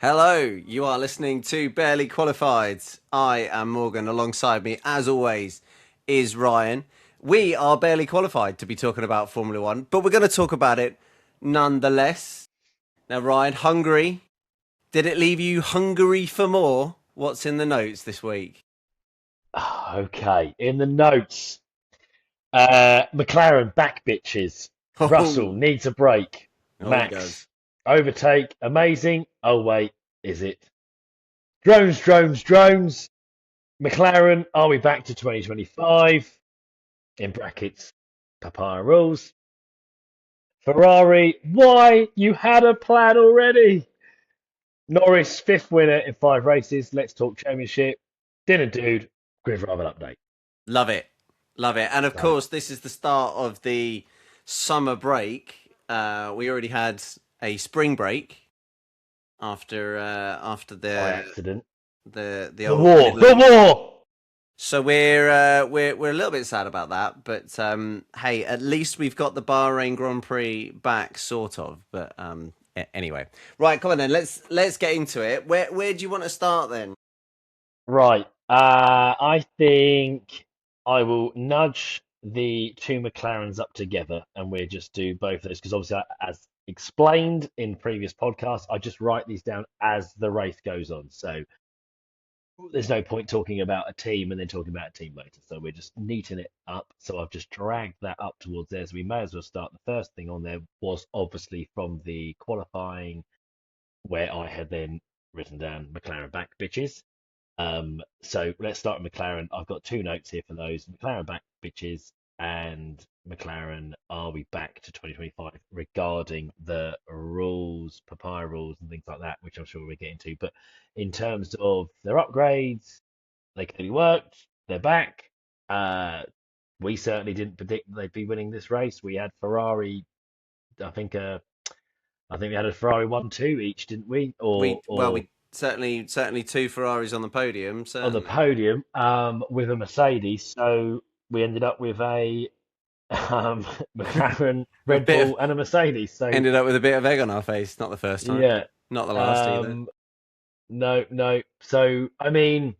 Hello, you are listening to Barely Qualified. I am Morgan. Alongside me, as always, is Ryan. We are barely qualified to be talking about Formula One, but we're going to talk about it nonetheless. Now, Ryan, Hungary. Did it leave you hungry for more? What's in the notes this week? Okay, in the notes, McLaren back bitches. Russell Oh, needs a break. oh, he does. Max overtake, amazing. Oh wait, is it? Drones, drones, drones. McLaren, are we back to 2025? In brackets, Papaya Rules. Ferrari, why? You had a plan already. Norris, fifth winner in 5 races. Let's talk championship. Dinner dude, grid rival update. Love it. Love it. And of So, course, this is the start of the summer break. We already had a spring break after by the accident. The old war, Middle the East. war. So we're a little bit sad about that, but hey, at least we've got the Bahrain Grand Prix back, sort of. But anyway, right, come on then. Let's get into it. Where do you want to start then? Right. I think I will nudge the two McLarens up together, and we'll just do both of those because obviously, as explained in previous podcasts, I just write these down as the race goes on. So there's no point talking about a team and then talking about a team later. So we're just neating it up. So I've just dragged that up towards there. So we may as well start. The first thing on there was obviously from the qualifying, where I had then written down McLaren back bitches. So let's start with McLaren. I've got two notes here for those. McLaren back bitches and McLaren, are we back to 2025 regarding the rules, papaya rules and things like that, which I'm sure we're getting to. But in terms of their upgrades, they clearly worked. They're back. Uh, we certainly didn't predict that they'd be winning this race. We had Ferrari. I think. I think we had a Ferrari 1-2 each, didn't we? Or We certainly two Ferraris on the podium, on the certainly. podium with a Mercedes. So we ended up with a McLaren, A Red bit of Bull, and a Mercedes. So Ended up with a bit of egg on our face. Not the first time, yeah, not the last either. um, no, no. So I mean,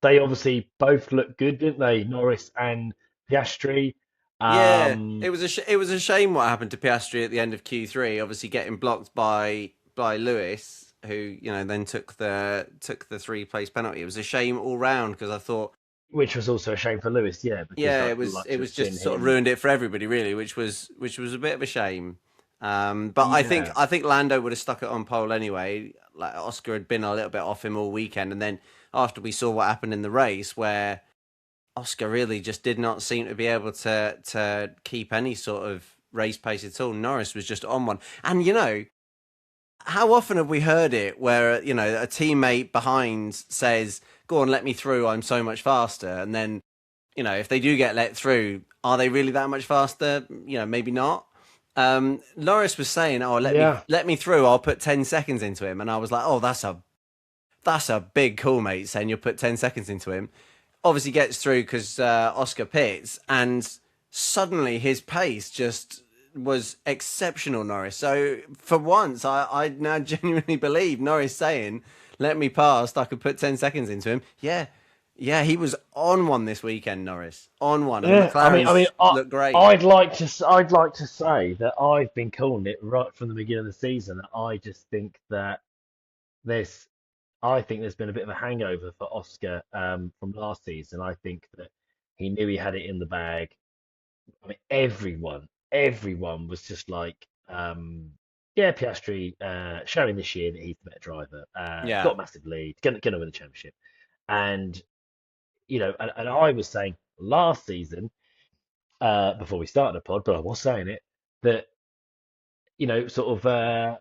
they obviously both look good, didn't they? Norris and Piastri. Yeah, Um, it was a shame what happened to Piastri at the end of Q3. Obviously, getting blocked by Lewis, who then took the three place penalty. It was a shame all round because I thought, which was also a shame for Lewis, yeah, because yeah, I'd like it to was have just seen sort of him. ruined it for everybody, really, which was a bit of a shame. But Yeah, I think Lando would have stuck it on pole anyway. Like Oscar had been a little bit off him all weekend, and then after we saw what happened in the race, where Oscar really just did not seem to be able to keep any sort of race pace at all. Norris was just on one, and how often have we heard it where a teammate behind says, "Go on, let me through. I'm so much faster," and then if they do get let through, are they really that much faster? Maybe not. Norris was saying, "Oh, yeah, let me through. I'll put 10 seconds into him," and I was like, "Oh, that's a big call, mate. Saying you'll put 10 seconds into him." Obviously, gets through because Oscar pits, and suddenly his pace just was exceptional. Norris. So for once, I now genuinely believe Norris saying, "Let me past. I could put 10 seconds into him." Yeah, yeah, he was on one this weekend, Norris. On one, and the yeah. McLarens look great. I'd like to say that I've been calling it right from the beginning of the season. I just think that there's, I think there's been a bit of a hangover for Oscar from last season. I think that he knew he had it in the bag. I mean, everyone was just like, yeah, Piastri showing this year that he's the better driver. Yeah, Got a massive lead, gonna win the championship. And and I was saying last season, before we started the pod, but I was saying it that sort of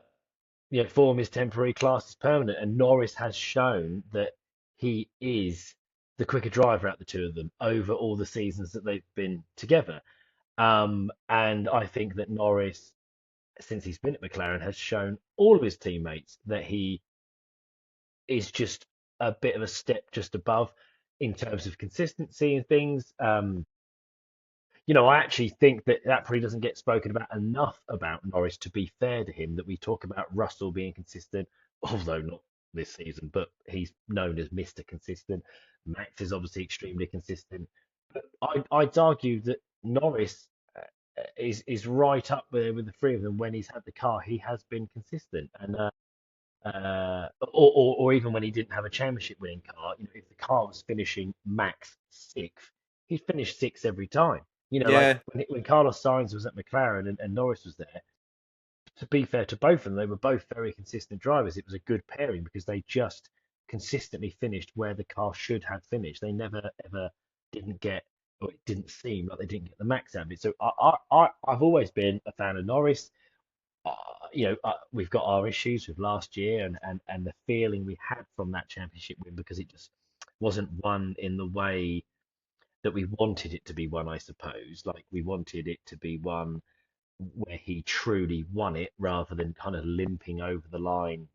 form is temporary, class is permanent, and Norris has shown that he is the quicker driver out the two of them over all the seasons that they've been together. And I think that Norris, since he's been at McLaren, has shown all of his teammates that he is just a bit of a step just above in terms of consistency and things. I actually think that probably doesn't get spoken about enough about Norris, to be fair to him, that we talk about Russell being consistent, although not this season, but he's known as Mr. Consistent. Max is obviously extremely consistent. But I'd argue that Norris is right up there with the three of them. When he's had the car, he has been consistent. And or even when he didn't have a championship winning car, if the car was finishing max sixth, he'd finish sixth every time. Like Yeah, when Carlos Sainz was at McLaren and Norris was there, to be fair to both of them, they were both very consistent drivers. It was a good pairing because they just consistently finished where the car should have finished. They never ever didn't get, or it didn't seem like they didn't get the max out of it. So I've always been a fan of Norris. We've got our issues with last year and the feeling we had from that championship win, because it just wasn't won in the way that we wanted it to be won, I suppose. Like, we wanted it to be won where he truly won it, rather than kind of limping over the line.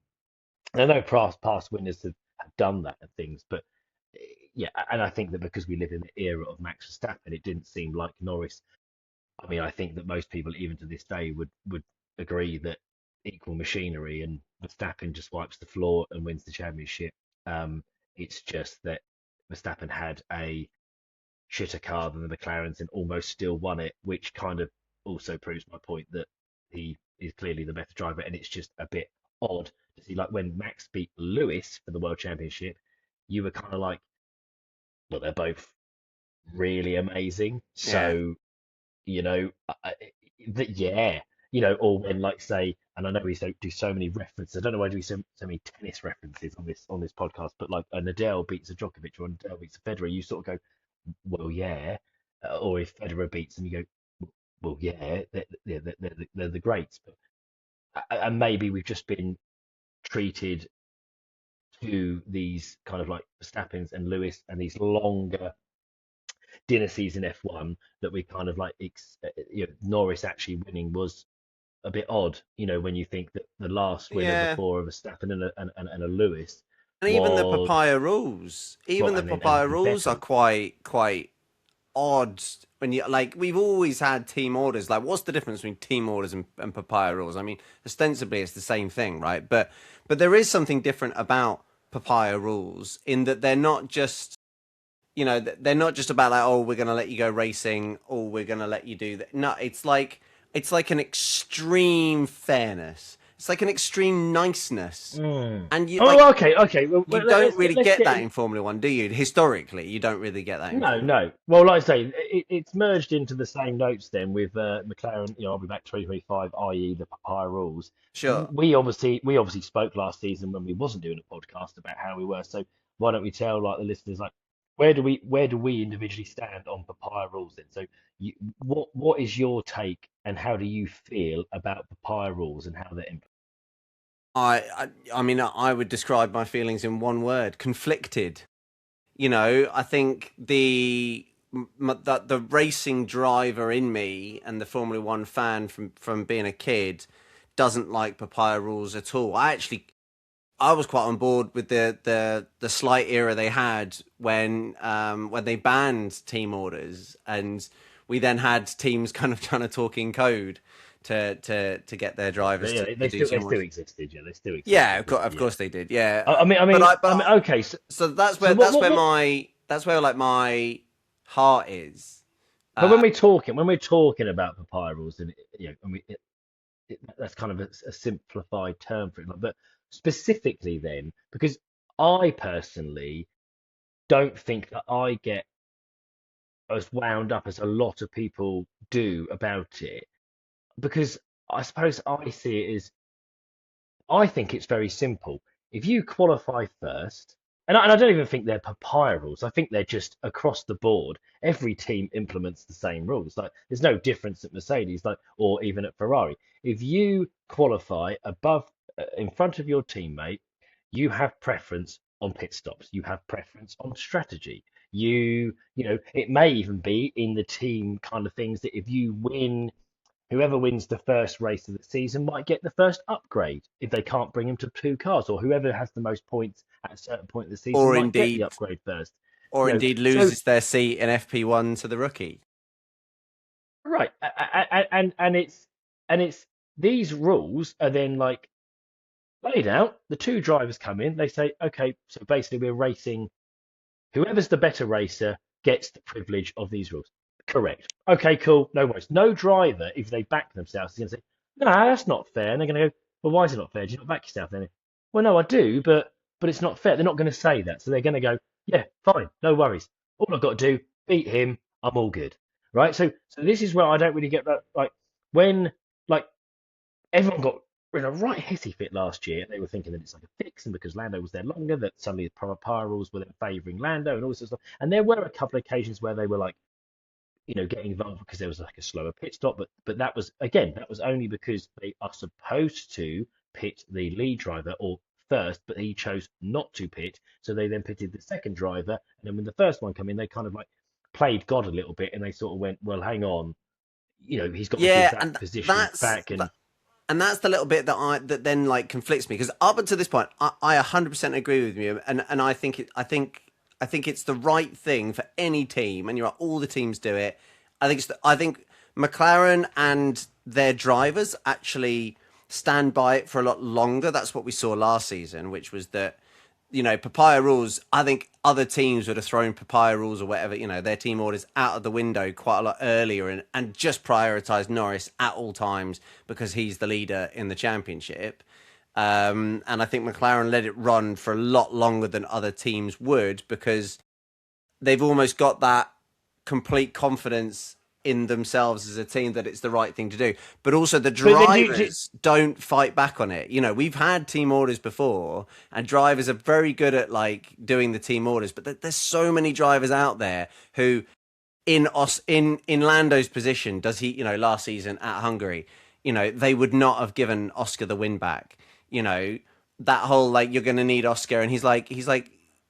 And I know past winners have done that and things, but yeah, and I think that because we live in the era of Max Verstappen, it didn't seem like Norris. I mean, I think that most people, even to this day, would agree that equal machinery, and Verstappen just wipes the floor and wins the championship. It's just that Verstappen had a shitter car than the McLarens and almost still won it, which kind of also proves my point that he is clearly the better driver. And it's just a bit odd to see, like, when Max beat Lewis for the World Championship, you were kind of like, well, they're both really amazing. yeah. So, you know, yeah, or when, like, say, and I know we don't do so many references. I don't know why do we so many tennis references on this podcast, but like a Nadal beats a Djokovic or a Nadal beats a Federer, you sort of go, well, yeah. Or if Federer beats them, you go, well, yeah, they're the greats. But and maybe we've just been treated to these kind of like Verstappens and Lewis and these longer dynasties in F1, that we kind of like, Norris actually winning was a bit odd. When you think that the last winner Yeah. before of a Verstappen and a Lewis And even the was, papaya rules, well, even the and papaya rules are Vettel. quite odd. When you like, we've always had team orders. Like, what's the difference between team orders and papaya rules? I mean, ostensibly it's the same thing, right? But there is something different about papaya rules in that they're not just, they're not just about like, oh, we're gonna let you go racing, or we're gonna let you do that. No, it's like an extreme fairness. It's like an extreme niceness, Mm. and you like Oh, okay. Well, you let, don't let's get really let's get get that in. in Formula One, do you? Historically, you don't really get that in No, Formula One. no. Well, like I say, it's merged into the same notes then with McLaren. I'll be back 2025, i.e. the Papaya rules. Sure. We obviously spoke last season when we wasn't doing a podcast about how we were. So why don't we tell, like, the listeners, like, where do we individually stand on Papaya rules then? So what is your take, and how do you feel about Papaya rules and how they're implemented? I mean, I would describe my feelings in one word: conflicted. I think the racing driver in me and the Formula One fan from being a kid doesn't like papaya rules at all. I was quite on board with the slight era they had when they banned team orders, and we then had teams kind of trying to talk in code to get their drivers Yeah, to they do still they team still orders. existed. Yeah, they still Yeah, existed. of Yeah. course they did. Yeah, I mean, I but mean, I I but mean. Okay. So, so that's so where what, that's what, where what? like my heart is. But Uh, when we're talking about papaya rules, and and that's kind of a simplified term for it. But specifically, then, because I personally don't think that I get as wound up as a lot of people do about it, because I suppose I see it as, I think it's very simple. If you qualify first, and I don't even think they're papaya rules. I think they're just across the board. Every team implements the same rules. Like, there's no difference at Mercedes, like, or even at Ferrari. If you qualify above, in front of your teammate, you have preference on pit stops. You have preference on strategy. It may even be in the team kind of things that if you win, whoever wins the first race of the season might get the first upgrade if they can't bring him to two cars, or whoever has the most points at a certain point of the season or might get the indeed upgrade first. or indeed So loses their seat in FP1 to the rookie. right, and it's these rules are then like laid out. The two drivers come in. They say, okay, so basically we're racing. Whoever's the better racer gets the privilege of these rules. Correct. Okay, cool. No worries. No driver, if they back themselves, is going to say, no, that's not fair. And they're going to go, well, why is it not fair? Do you not back yourself then? Well, no, I do, but it's not fair. They're not going to say that. So they're going to go, yeah, fine, no worries. All I've got to do, beat him. I'm all good. Right. So this is where I don't really get that. Like when like everyone got in a right hissy fit last year. They were thinking that it's like a fix, and because Lando was there longer, that suddenly the Papaya Rules were then favouring Lando and all this sort of stuff. And there were a couple of occasions where they were like, getting involved because there was like a slower pit stop. But that was again, that was only because they are supposed to pit the lead driver or first, but he chose not to pit, so they then pitted the second driver. And then when the first one came in, they kind of like played God a little bit, and they sort of went, well, hang on, he's got to give Yeah, that and position back. And and that's the little bit that then like conflicts me because up until this point, I 100% agree with you, and I think it's the right thing for any team, and you're right, all the teams do it. I think McLaren and their drivers actually stand by it for a lot longer. That's what we saw last season, which was that Papaya Rules, I think other teams would have thrown Papaya Rules or whatever, their team orders out of the window quite a lot earlier and just prioritised Norris at all times because he's the leader in the championship. And I think McLaren let it run for a lot longer than other teams would because they've almost got that complete confidence in themselves as a team that it's the right thing to do. But also the but then drivers don't fight back on it. We've had team orders before and drivers are very good at like doing the team orders, but there's so many drivers out there who in Lando's position, does he, last season at Hungary, they would not have given Oscar the win back. That whole like you're going to need Oscar and he's like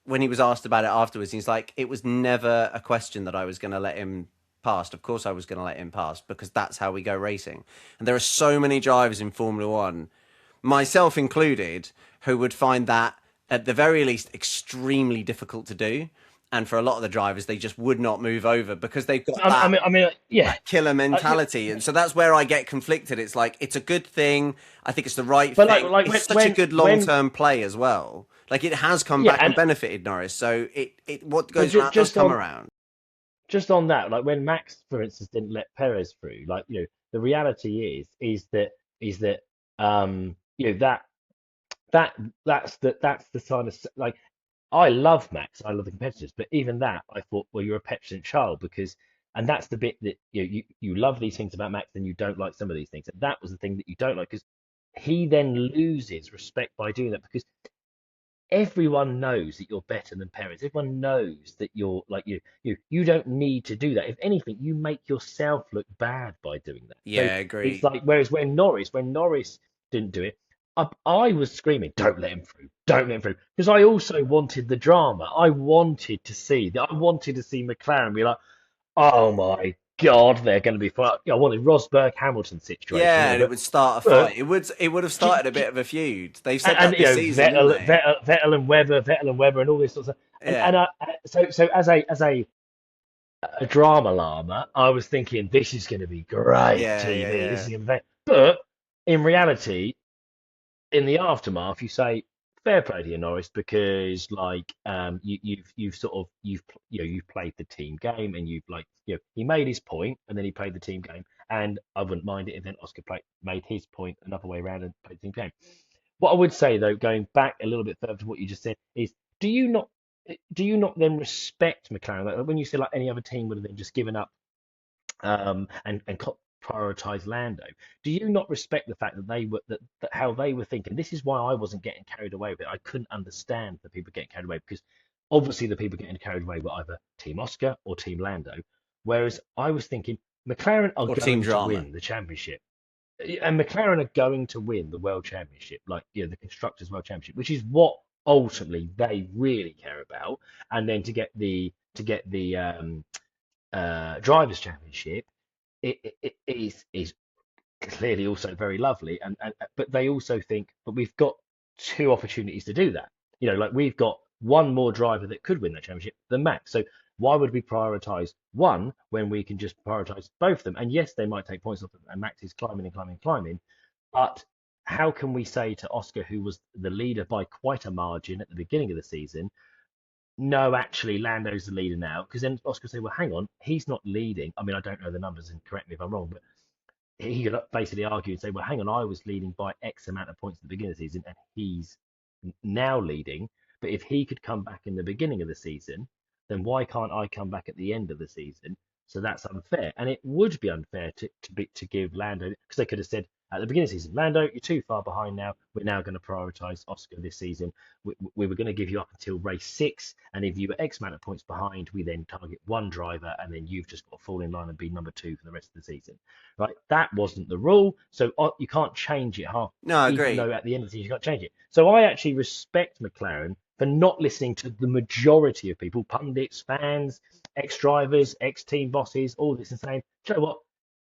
when he was asked about it afterwards, he's like, it was never a question that I was going to let him past. Of course, I was going to let him pass because that's how we go racing. And there are so many drivers in Formula One, myself included, who would find that at the very least extremely difficult to do. And for a lot of the drivers, they just would not move over because they've got I mean, yeah. that killer Yeah, mentality. And so that's where I get conflicted. It's like, it's a good thing. I think it's the right but thing. like It's such a good long term play as well. Like it has come yeah, back and benefited Norris. So it what but goes around does come around. just on that, like when Max, for instance, didn't let Perez through, like the reality is that that that that's the sign of like I love Max, I love the competitors, but even that I thought, well, you're a petulant child because, and that's the bit that you love these things about Max, and you don't like some of these things, and that was the thing that you don't like because he then loses respect by doing that because everyone knows that you're better than parents. Everyone knows that you're like you don't need to do that. If anything, you make yourself look bad by doing that. So Yeah, it's agree. like whereas when Norris didn't do it, I was screaming, "Don't let him through! Don't let him through!" Because I also wanted the drama. I wanted to see that. I wanted to see McLaren be like, "Oh my God, they're going to be fun." I wanted Rosberg Hamilton situation, Yeah, and it would start a but fight. It would have started a bit of a feud. They've said and that this season, didn't they? Vettel and Weber and all this sort of stuff. And Yeah. and so as a drama llama, I was thinking this is going to be great Yeah, yeah, TV. This yeah. is going to be, but in reality, in the aftermath, you say fair play to you, Norris, because like you've sort of you've played the team game and you've like he made his point and then he played the team game, and I wouldn't mind it if then Oscar made his point another way around and played the team game. What I would say though, going back a little bit further to what you just said, is do you not do you not then respect McLaren? Like, when you say like any other team would have then just given up and prioritize Lando. Do you not respect the fact that that how they were thinking? This is why I wasn't getting carried away with it. I couldn't understand the people getting carried away because obviously the people getting carried away were either Team Oscar or Team Lando, whereas I was thinking McLaren are Or team going to drama. win the championship. And McLaren are going to win the World Championship, like the Constructors' World Championship, which is what ultimately they really care about. And then to get the Drivers' Championship, it is clearly also very lovely, and but they also think, but we've got two opportunities to do that. Like we've got one more driver that could win that championship than Max. So Why would we prioritize one when we can just prioritize both of them? And yes, they might take points off, and Max is climbing and climbing and climbing. But how can we say to Oscar, who was the leader by quite a margin at the beginning of the season, no, actually, Lando's the leader now? Because then Oscar will say, well, hang on, he's not leading. I mean, I don't know the numbers, and correct me if I'm wrong, but he could basically argue and say, well, hang on, I was leading by X amount of points at the beginning of the season, and he's now leading. But if he could come back in the beginning of the season, then why can't I come back at the end of the season? So that's unfair, and it would be unfair to give Lando, because they could have said at the beginning of the season, Lando, you're too far behind now. We're now going to prioritise Oscar this season. We were going to give you up until race 6, and if you were X amount of points behind, we then target one driver, and then you've just got to fall in line and be number 2 for the rest of the season. Right? That wasn't the rule, so you can't change it No, I even agree. though at the end of the season you can't change it. So I actually respect McLaren for not listening to the majority of people, pundits, fans, ex-drivers, ex-team bosses, all this, and saying, "Do you know what,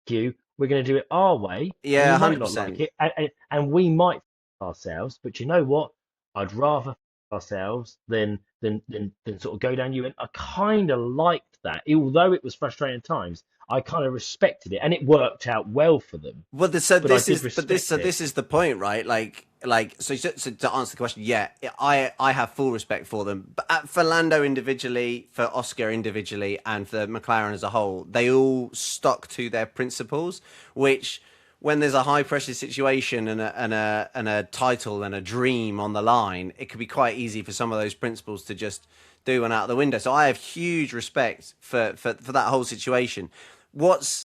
Q, we're going to do it our way, and Yeah, you one might hundred not like percent. it, and we might f ourselves, but you know what? I'd rather f ourselves than sort of go down you." And I kind of liked that, although it was frustrating at times. I kind of respected it, and it worked out well for them. Well, so But I this did is, respect it. this is the point, right? So to answer the question, yeah, I have full respect for them, but for Lando individually, for Oscar individually, and for McLaren as a whole, they all stuck to their principles. Which, when there's a high pressure situation and a title and a dream on the line, it could be quite easy for some of those principles to just do one out the window. So I have huge respect for that whole situation. What's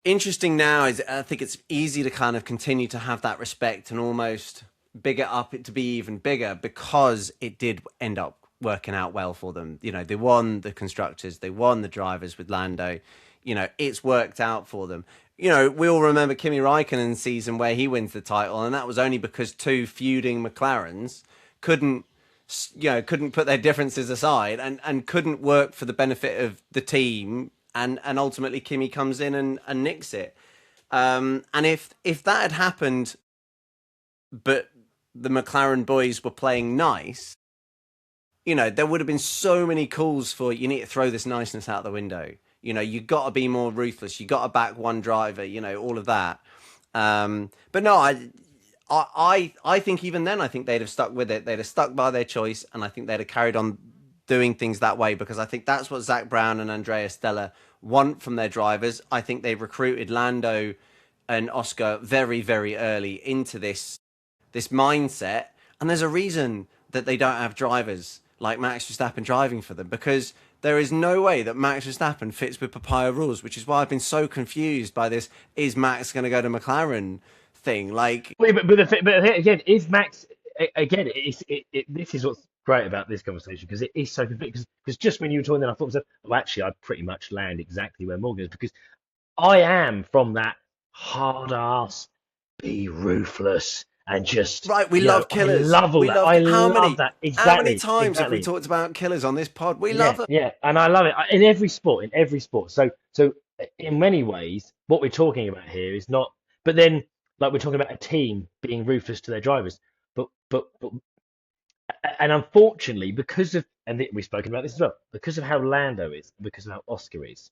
interesting now is I think it's easy to kind of continue to have that respect and almost big it up it to be even bigger because it did end up working out well for them. You know, they won the constructors, they won the drivers with Lando. You know, it's worked out for them. You know, we all remember Kimi Raikkonen's season where he wins the title, and that was only because two feuding McLarens couldn't couldn't put their differences aside and couldn't work for the benefit of the team, and ultimately Kimi comes in and nicks it. And if that had happened, but the McLaren boys were playing nice, you know, there would have been so many calls for you need to throw this niceness out the window. You know, you got to be more ruthless. You got to back one driver. You know, all of that. But no, I think even then, I think they'd have stuck with it. They'd have stuck by their choice, and I think they'd have carried on doing things that way because I think that's what Zach Brown and Andrea Stella want from their drivers. I think they've recruited Lando and Oscar very, very early into this mindset, and there's a reason that they don't have drivers like Max Verstappen driving for them because there is no way that Max Verstappen fits with Papaya Rules, which is why I've been so confused by this. Is Max going to go to McLaren thing? Like, Wait, but again, is Max again? This is what's great about this conversation because it is so confusing. Because just when you were talking, then I thought, oh, actually, I pretty much land exactly where Morgan is because I am from that hard ass, be ruthless and just, right, we love I killers. love all We that. love I how love that many exactly, times have we exactly. talked about killers on this pod? We love Yeah, them. yeah, and I love it in every sport, in every sport. So in many ways, what we're talking about here is not. But then, like we're talking about a team being ruthless to their drivers, but and unfortunately, because of we've spoken about this as well, because of how Lando is, because of how Oscar is,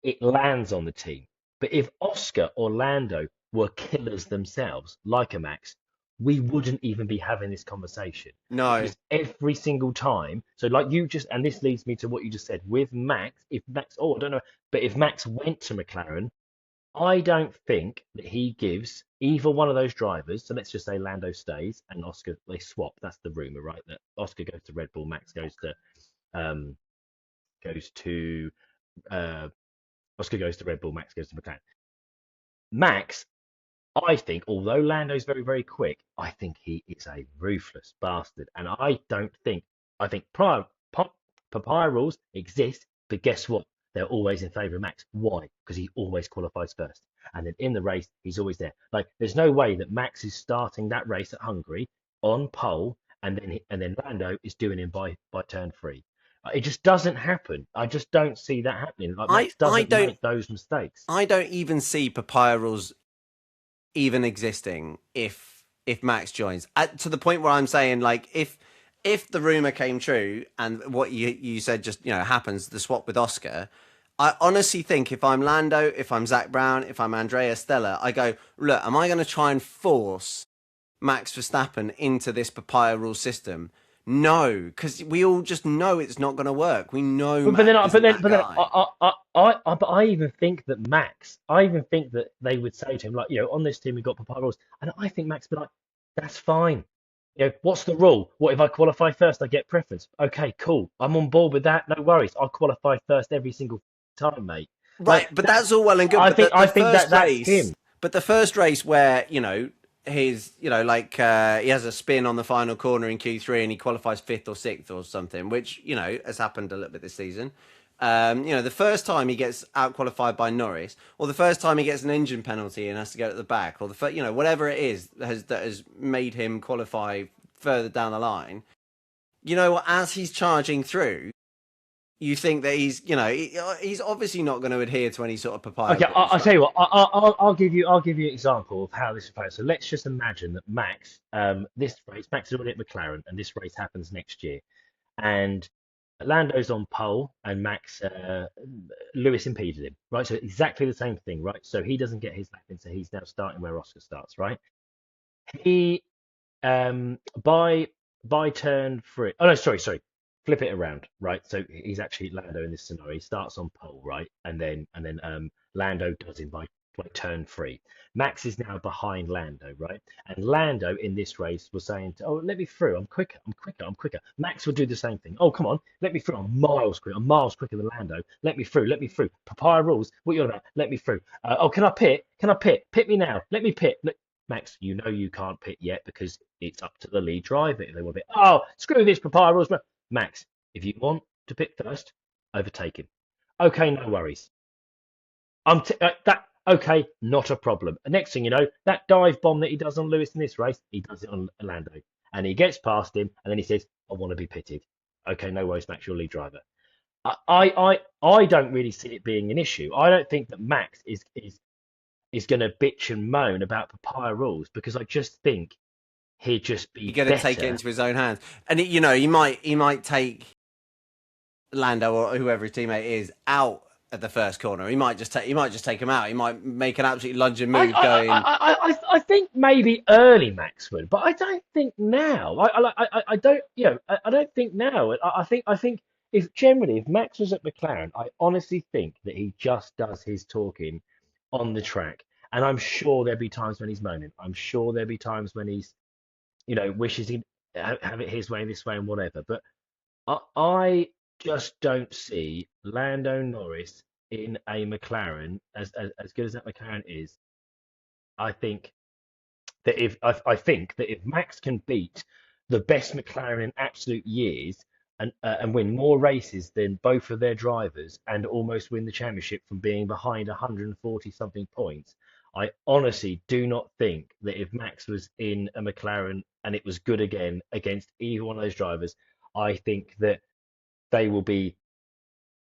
it lands on the team. But if Oscar or Lando were killers themselves, like a Max, we wouldn't even be having this conversation No, because every single time. So, like you just, and this leads me to what you just said with Max. If Max, oh, I don't know, but if Max went to McLaren, I don't think that he gives either one of those drivers. So let's just say Lando stays and Oscar they swap. That's the rumor, right? That Oscar goes to Red Bull, Max um goes to uh Oscar goes to Red Bull, Max goes to McLaren. Max, I think, although Lando's very, very quick, I think he is a ruthless bastard. And I think Papaya rules exist, but guess what? They're always in favour of Max. Why? Because he always qualifies first. And then in the race, he's always there. Like, there's no way that Max is starting that race at Hungary on pole and then Lando is doing him by turn 3. It just doesn't happen. I just don't see that happening. Like I Max I doesn't don't make those mistakes. I don't even see Papaya rules even existing if Max joins. To the point where I'm saying like if if the rumor came true and what you said just happens, the swap with Oscar, I honestly think if I'm Lando, if I'm Zach Brown, if I'm Andrea Stella, I go, look, am I going to try and force Max Verstappen into this Papaya Rule system? No, because we all just know it's not going to work. We know But Max then, isn't that but then, guy. but I even think that I even think that they would say to him, like, on this team we've got Papaya Rules, and I think Max would be like, that's fine. What's the rule? What if I qualify first? I get preference. Okay, cool. I'm on board with that. No worries. I'll qualify first every single time, mate. Like Right, but that's, that's all well and good. But the I think that first that's race, him. where his he has a spin on the final corner in Q3 and he qualifies fifth or sixth or something, which has happened a little bit this season. The first time he gets out qualified by Norris, or the first time he gets an engine penalty and has to go at the back, or the first, whatever it is that has made him qualify further down the line. As he's charging through, you think that he's obviously not going to adhere to any sort of papaya Okay, rules, I'll tell right? you what. I'll give you an example of how this is played. So let's just imagine that this race, Max is already at McLaren, and this race happens next year, and Lando's on pole, and Lewis impeded him, right? So exactly the same thing, right? So he doesn't get his lap in, so he's now starting where Oscar starts, right? He by turn three. Oh no, sorry. Flip it around, right? So he's actually Lando in this scenario. He starts on pole, right? And then Lando does him by turn three. Max is now behind Lando, right? And Lando in this race was saying, "Oh, let me through. I'm quicker. I'm quicker. I'm quicker." Max will do the same thing. "Oh, come on, let me through. I'm miles quicker. I'm miles quicker than Lando. Let me through. Let me through. Papaya rules. What you on about? Let me through. Oh, can I pit? Can I pit? Pit me now. Let me pit. Max, you know you can't pit yet because it's up to the lead driver if they want to pit. Oh, screw this Papaya rules. Max, if you want to pit first, overtake him. Okay, no worries. That okay, not a problem. And next thing you know, that dive bomb that he does on Lewis in this race, he does it on Lando, and he gets past him, and then he says, "I want to be pitted." Okay, no worries, Max, your lead driver. I don't really see it being an issue. I don't think that Max is going to bitch and moan about Papaya rules because I just think he'd just He's be going to take it better. into his own hands, and he might take Lando or whoever his teammate is out at the first corner. He might just take him out. He might make an absolute lunging I, move, going, I think maybe early Max would, but I don't think now. I don't, I don't think now. I think if Max was at McLaren, I honestly think that he just does his talking on the track, and I'm sure there'll be times when he's moaning. I'm sure there'll be times when he's, wishes he'd have it his way, this way, and whatever. But I just don't see Lando Norris in a McLaren as good as that McLaren is. I think I think that if Max can beat the best McLaren in absolute years and win more races than both of their drivers and almost win the championship from being behind 140 something points, I honestly do not think that if Max was in a McLaren and it was good again against either one of those drivers, I think that they will be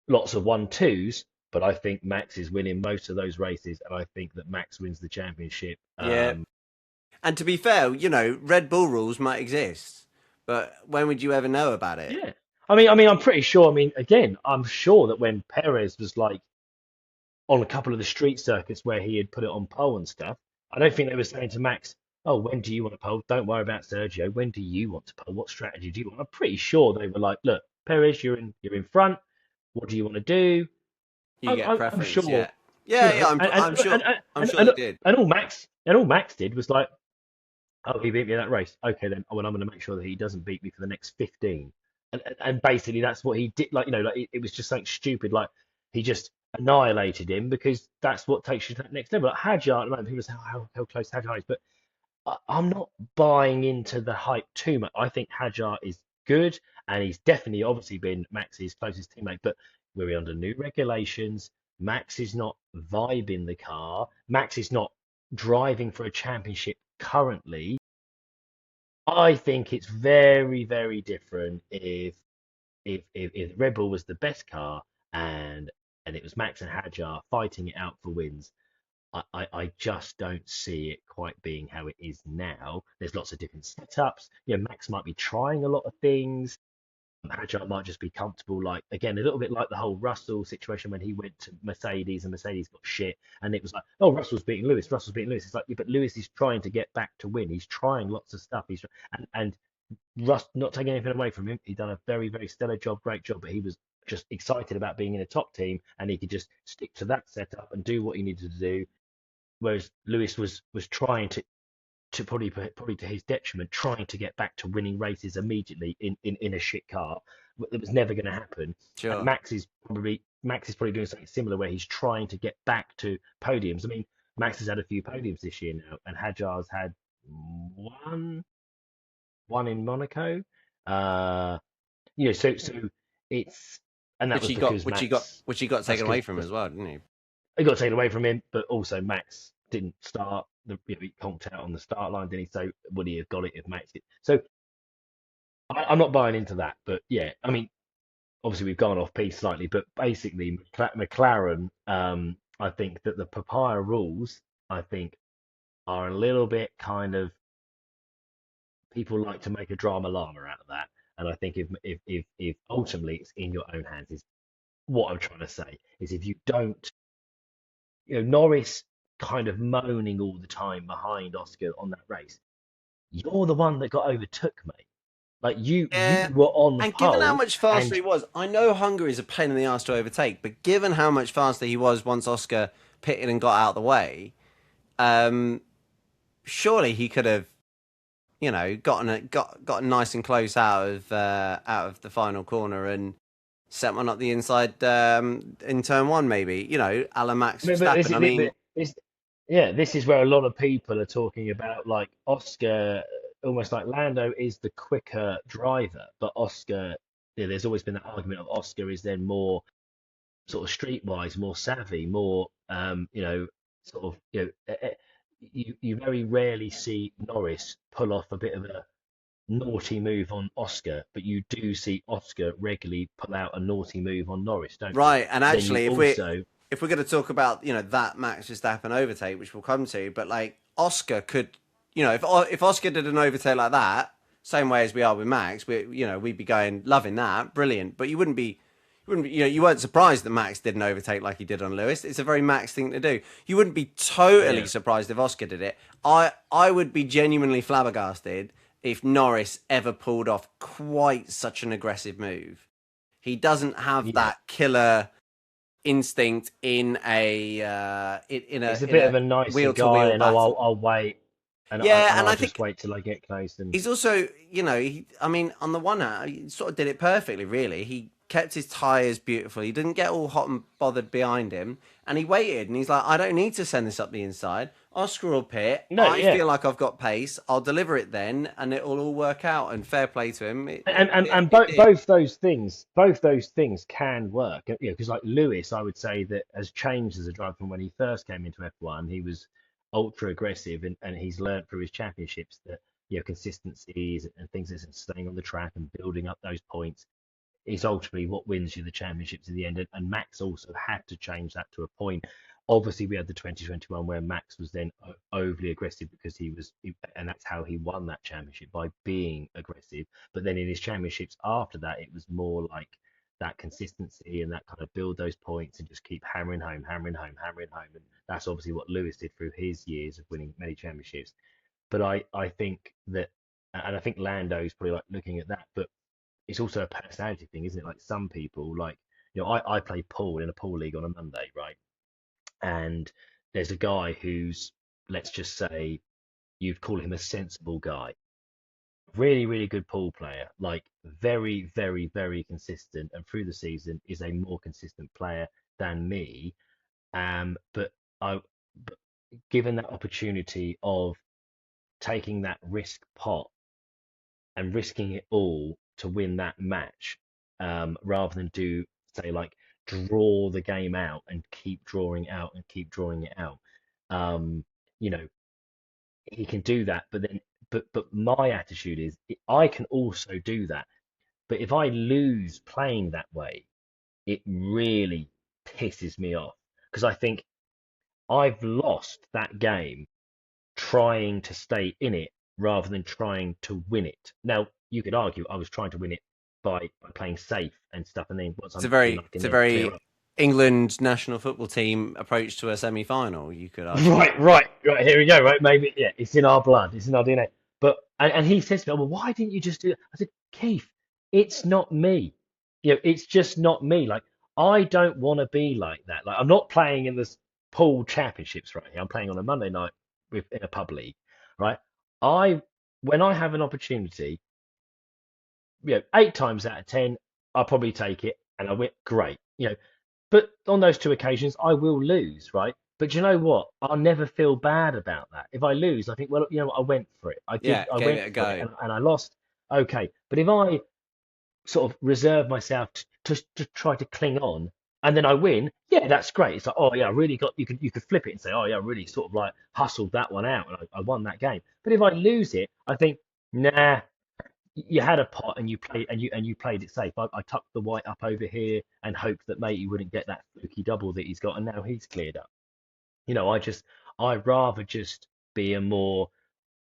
lots of 1-2s. But I think Max is winning most of those races, and I think that Max wins the championship. yeah. And to be fair, Red Bull rules might exist, but when would you ever know about it? Yeah. I'm pretty sure. Again, I'm sure that when Perez was like on a couple of the street circuits where he had put it on pole and stuff, I don't think they were saying to Max, "Oh, when do you want to pole? Don't worry about Sergio. When do you want to pole? What strategy do you want?" I'm pretty sure they were like, "Look, Perez, you're in front. What do you want to do?" You get I'm preference, sure, yeah, yeah, yeah. I'm sure. I'm sure they did. and all Max did was like, "Oh, he beat me in that race. Okay, then. Oh, well, I'm going to make sure that he doesn't beat me for the next 15." And basically, that's what he did. Like, like it was just something stupid. Like, he just annihilated him because that's what takes you to that next level. Like, Hadjar, at the moment, people say, "Oh, how close Hadjar is." But I'm not buying into the hype too much. I think Hadjar is good, and he's definitely, obviously, been Max's closest teammate. But we're under new regulations. Max is not vibing the car. Max is not driving for a championship currently. I think it's very, very different if Red Bull was the best car and it was Max and Hadjar fighting it out for wins. I just don't see it quite being how it is now. There's lots of different setups. Max might be trying a lot of things. Hadjar might just be comfortable, like again, a little bit like the whole Russell situation when he went to Mercedes and Mercedes got shit, and it was like, oh, Russell's beating Lewis. It's like, yeah, but Lewis is trying to get back to win. He's trying lots of stuff. And Russ, not taking anything away from him, he done a very, very stellar job, great job, but he was just excited about being in a top team, and he could just stick to that setup and do what he needed to do. Whereas Lewis was trying to probably to his detriment, trying to get back to winning races immediately in a shit car. It was never going to happen. And Sure. Max is probably doing something similar where he's trying to get back to podiums. I mean, Max has had a few podiums this year now, and Hadjar's had one one in Monaco. Uh, so it's and that Which was he got, because which he got, Max. which he got That's taken away because from him as well, didn't he? it got taken away from him, but also Max didn't start. He conked out on the start line, didn't he? So would he have got it if Max did? So I'm not buying into that. But yeah, I mean, obviously we've gone off piece slightly, but basically McLaren, I think that the Papaya rules, I think, are a little bit kind of people like to make a drama llama out of that. And I think if ultimately it's in your own hands is what I'm trying to say is if you don't, Norris kind of moaning all the time behind Oscar on that race. You're the one that got overtook, mate. Like you Yeah. were on the And given how pole, much faster and he was, I know Hungary is a pain in the ass to overtake, but given how much faster he was once Oscar pitted and got out of the way, um, surely he could have, gotten nice and close out of the final corner and set one up the inside in turn one, maybe. A la Max but Verstappen. I mean, yeah, this is where a lot of people are talking about like Oscar, almost like Lando is the quicker driver, but Oscar, there's always been that argument of Oscar is then more sort of streetwise, more savvy, more sort of you very rarely see Norris pull off a bit of a naughty move on Oscar, but you do see Oscar regularly pull out a naughty move on Norris, don't you? right. And But then you actually, also, if we're going to talk about that Max Verstappen overtake, which we'll come to, but like Oscar could, if Oscar did an overtake like that, same way as we are with Max, we'd be going loving that, brilliant. But you weren't surprised that Max did an overtake like he did on Lewis. It's a very Max thing to do. You wouldn't be totally yeah, surprised if Oscar did it. I would be genuinely flabbergasted if Norris ever pulled off quite such an aggressive move. He doesn't have yeah, that killer instinct in he's a in bit a of a nicer wheel to guy, wheel and oh, battle. I'll wait, Yeah, and and I'll I just think wait till I get close, and he's also, I mean, on the one hand, he sort of did it perfectly, really. He kept his tyres beautiful. He didn't get all hot and bothered behind him. And he waited and he's like, I don't need to send this up the inside. Oscar will pit. no, I yeah, feel like I've got pace. I'll deliver it then and it'll all work out. And fair play to him. and It did. both those things can work. Because like Lewis, I would say that has changed as a driver from when he first came into F1. He was ultra aggressive, and he's learned through his championships that consistencies and things and staying on the track and building up those points is ultimately what wins you the championships in the end. And Max also had to change that to a point. Obviously, we had the 2021 where Max was then overly aggressive because and that's how he won that championship by being aggressive. But then in his championships after that, it was more like that consistency and that kind of build those points and just keep hammering home, hammering home, hammering home. And that's obviously what Lewis did through his years of winning many championships. But I think that, and I think Lando's probably like looking at that, but it's also a personality thing, isn't it? Like some people, like I play pool in a pool league on a Monday, right? And there's a guy who's, let's just say, you'd call him a sensible guy, really, really good pool player, like very, very, very consistent, and through the season is a more consistent player than me. But I, but given that opportunity of taking that risk pot and risking it all to win that match, rather than do say like draw the game out and keep drawing out and keep drawing it out. Um, you know, he can do that, but my attitude is I can also do that. But if I lose playing that way, it really pisses me off because I think I've lost that game trying to stay in it rather than trying to win it. Now, you could argue I was trying to win it by playing safe and stuff, and then once It's a I'm lucky enough, I it's can a then clear very up. England national football team approach to a semi-final, you could argue. Right. Here we go. Right, maybe yeah, it's in our blood, it's in our DNA. But and he says to me, "Oh, well, why didn't you just do it?" I said, Keith, it's not me. It's just not me. Like I don't want to be like that. Like I'm not playing in this pool championships right here. I'm playing on a Monday night in a pub league, right? I when I have an opportunity, 8 times out of 10, I'll probably take it and I win. Great. But on those two occasions, I will lose, right? But you know what? I'll never feel bad about that. If I lose, I think, well, you know what? I went for it. Yeah, I gave went it a for it, go. and I lost. Okay. But if I sort of reserve myself to try to cling on, and then I win, yeah, that's great. It's like, oh yeah, I really got. You could flip it and say, oh yeah, I really sort of like hustled that one out, and I won that game. But if I lose it, I think, nah, you had a pot and you played it safe. I tucked the white up over here and hoped that matey wouldn't get that fluky double that he's got, and now he's cleared up. I'd rather just be a more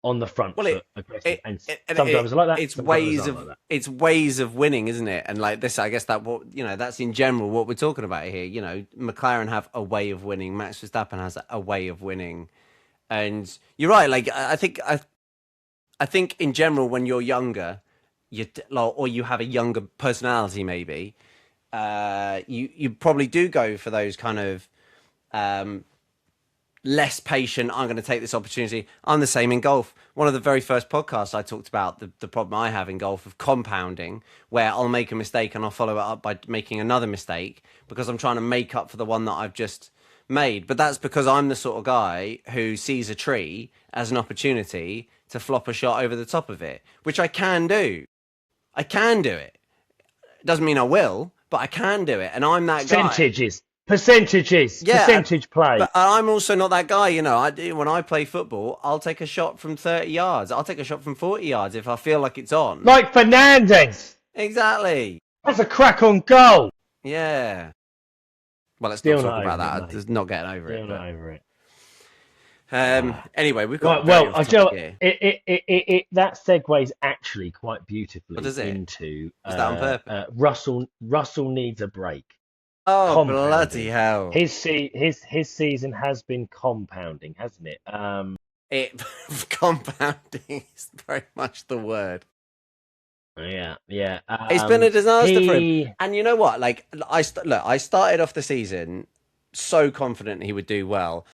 on the front Well, foot, aggressive, and it sometimes I like that, it's sometimes ways I don't of like that. winning, isn't it? And like this, I guess that what that's in general what we're talking about here. McLaren have a way of winning. Max Verstappen has a way of winning, and you're right. Like I think in general when you're younger, or you have a younger personality, maybe you probably do go for those kind of um, less patient. I'm going to take this opportunity. I'm the same in golf. One of the very first podcasts I talked about the problem I have in golf of compounding, where I'll make a mistake and I'll follow it up by making another mistake because I'm trying to make up for the one that I've just made. But that's because I'm the sort of guy who sees a tree as an opportunity to flop a shot over the top of it, which I can do. I can do it. It doesn't mean I will, but I can do it. And I'm that guy. Percentages, Yeah, percentage play. but I'm also not that guy. When I play football, I'll take a shot from 30 yards. I'll take a shot from 40 yards if I feel like it's on. Like Fernandez. Exactly. That's a crack on goal. Yeah. Well, let's not Still talk not about over it, that. I'm mate. just not getting over it. Still not But over it. Ah. anyway, we've got Right, very well, off topic here. that segues actually quite What beautifully is it? into Was that on purpose? Russell. Russell needs a break. Oh, bloody Compounding. hell. His season has been compounding, hasn't it? It compounding is very much the word. Yeah. It's been a disaster for him. He And you know what? Like, I started off the season so confident he would do well.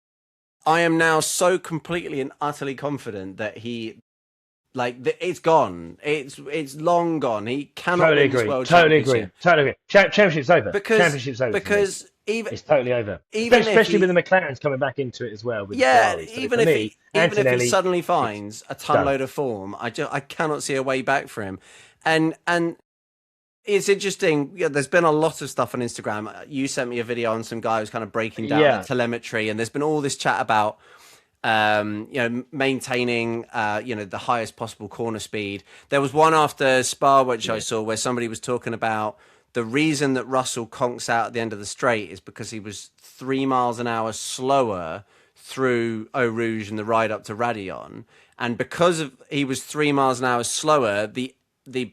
I am now so completely and utterly confident that it's gone. It's long gone. He cannot totally win this agree. world Totally agree. championship Totally agree. Championship's over. because Championship's over for me. because It's totally over. even if Especially he with the McLarens coming back into it as well with the yeah Ferraris. So for me, even if he Antonelli, suddenly it's finds a ton done. load of form, I cannot see a way back for him. And it's interesting. Yeah, there's been a lot of stuff on Instagram. You sent me a video on some guy who's kind of breaking down the Yeah. telemetry, and there's been all this chat about maintaining the highest possible corner speed. There was one after Spa which I saw where somebody was talking about the reason that Russell conks out at the end of the straight is because he was 3 miles an hour slower through Eau Rouge and the ride up to Raidillon, and because he was 3 miles an hour slower, the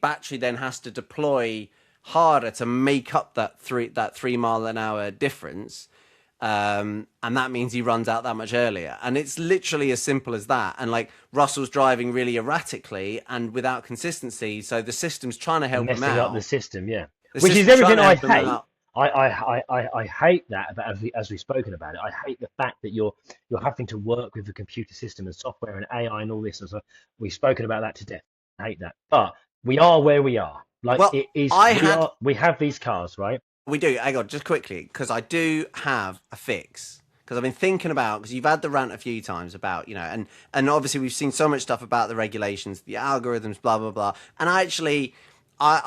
battery then has to deploy harder to make up that 3 mile an hour difference. And that means he runs out that much earlier. And it's literally as simple as that. And like Russell's driving really erratically and without consistency. So the system's trying to help him Messing up out. the system, yeah. The Which is system's trying everything to I help him hate. out. I hate that, but as we've spoken about it, I hate the fact that you're having to work with the computer system and software and AI and all this. And so we've spoken about that to death. I hate that. But we are where we are. Like Well, it is we have these cars, right? We do. Hang on, just quickly, because I do have a fix. Because I've been thinking about, because you've had the rant a few times about, and obviously we've seen so much stuff about the regulations, the algorithms, blah, blah, blah. And I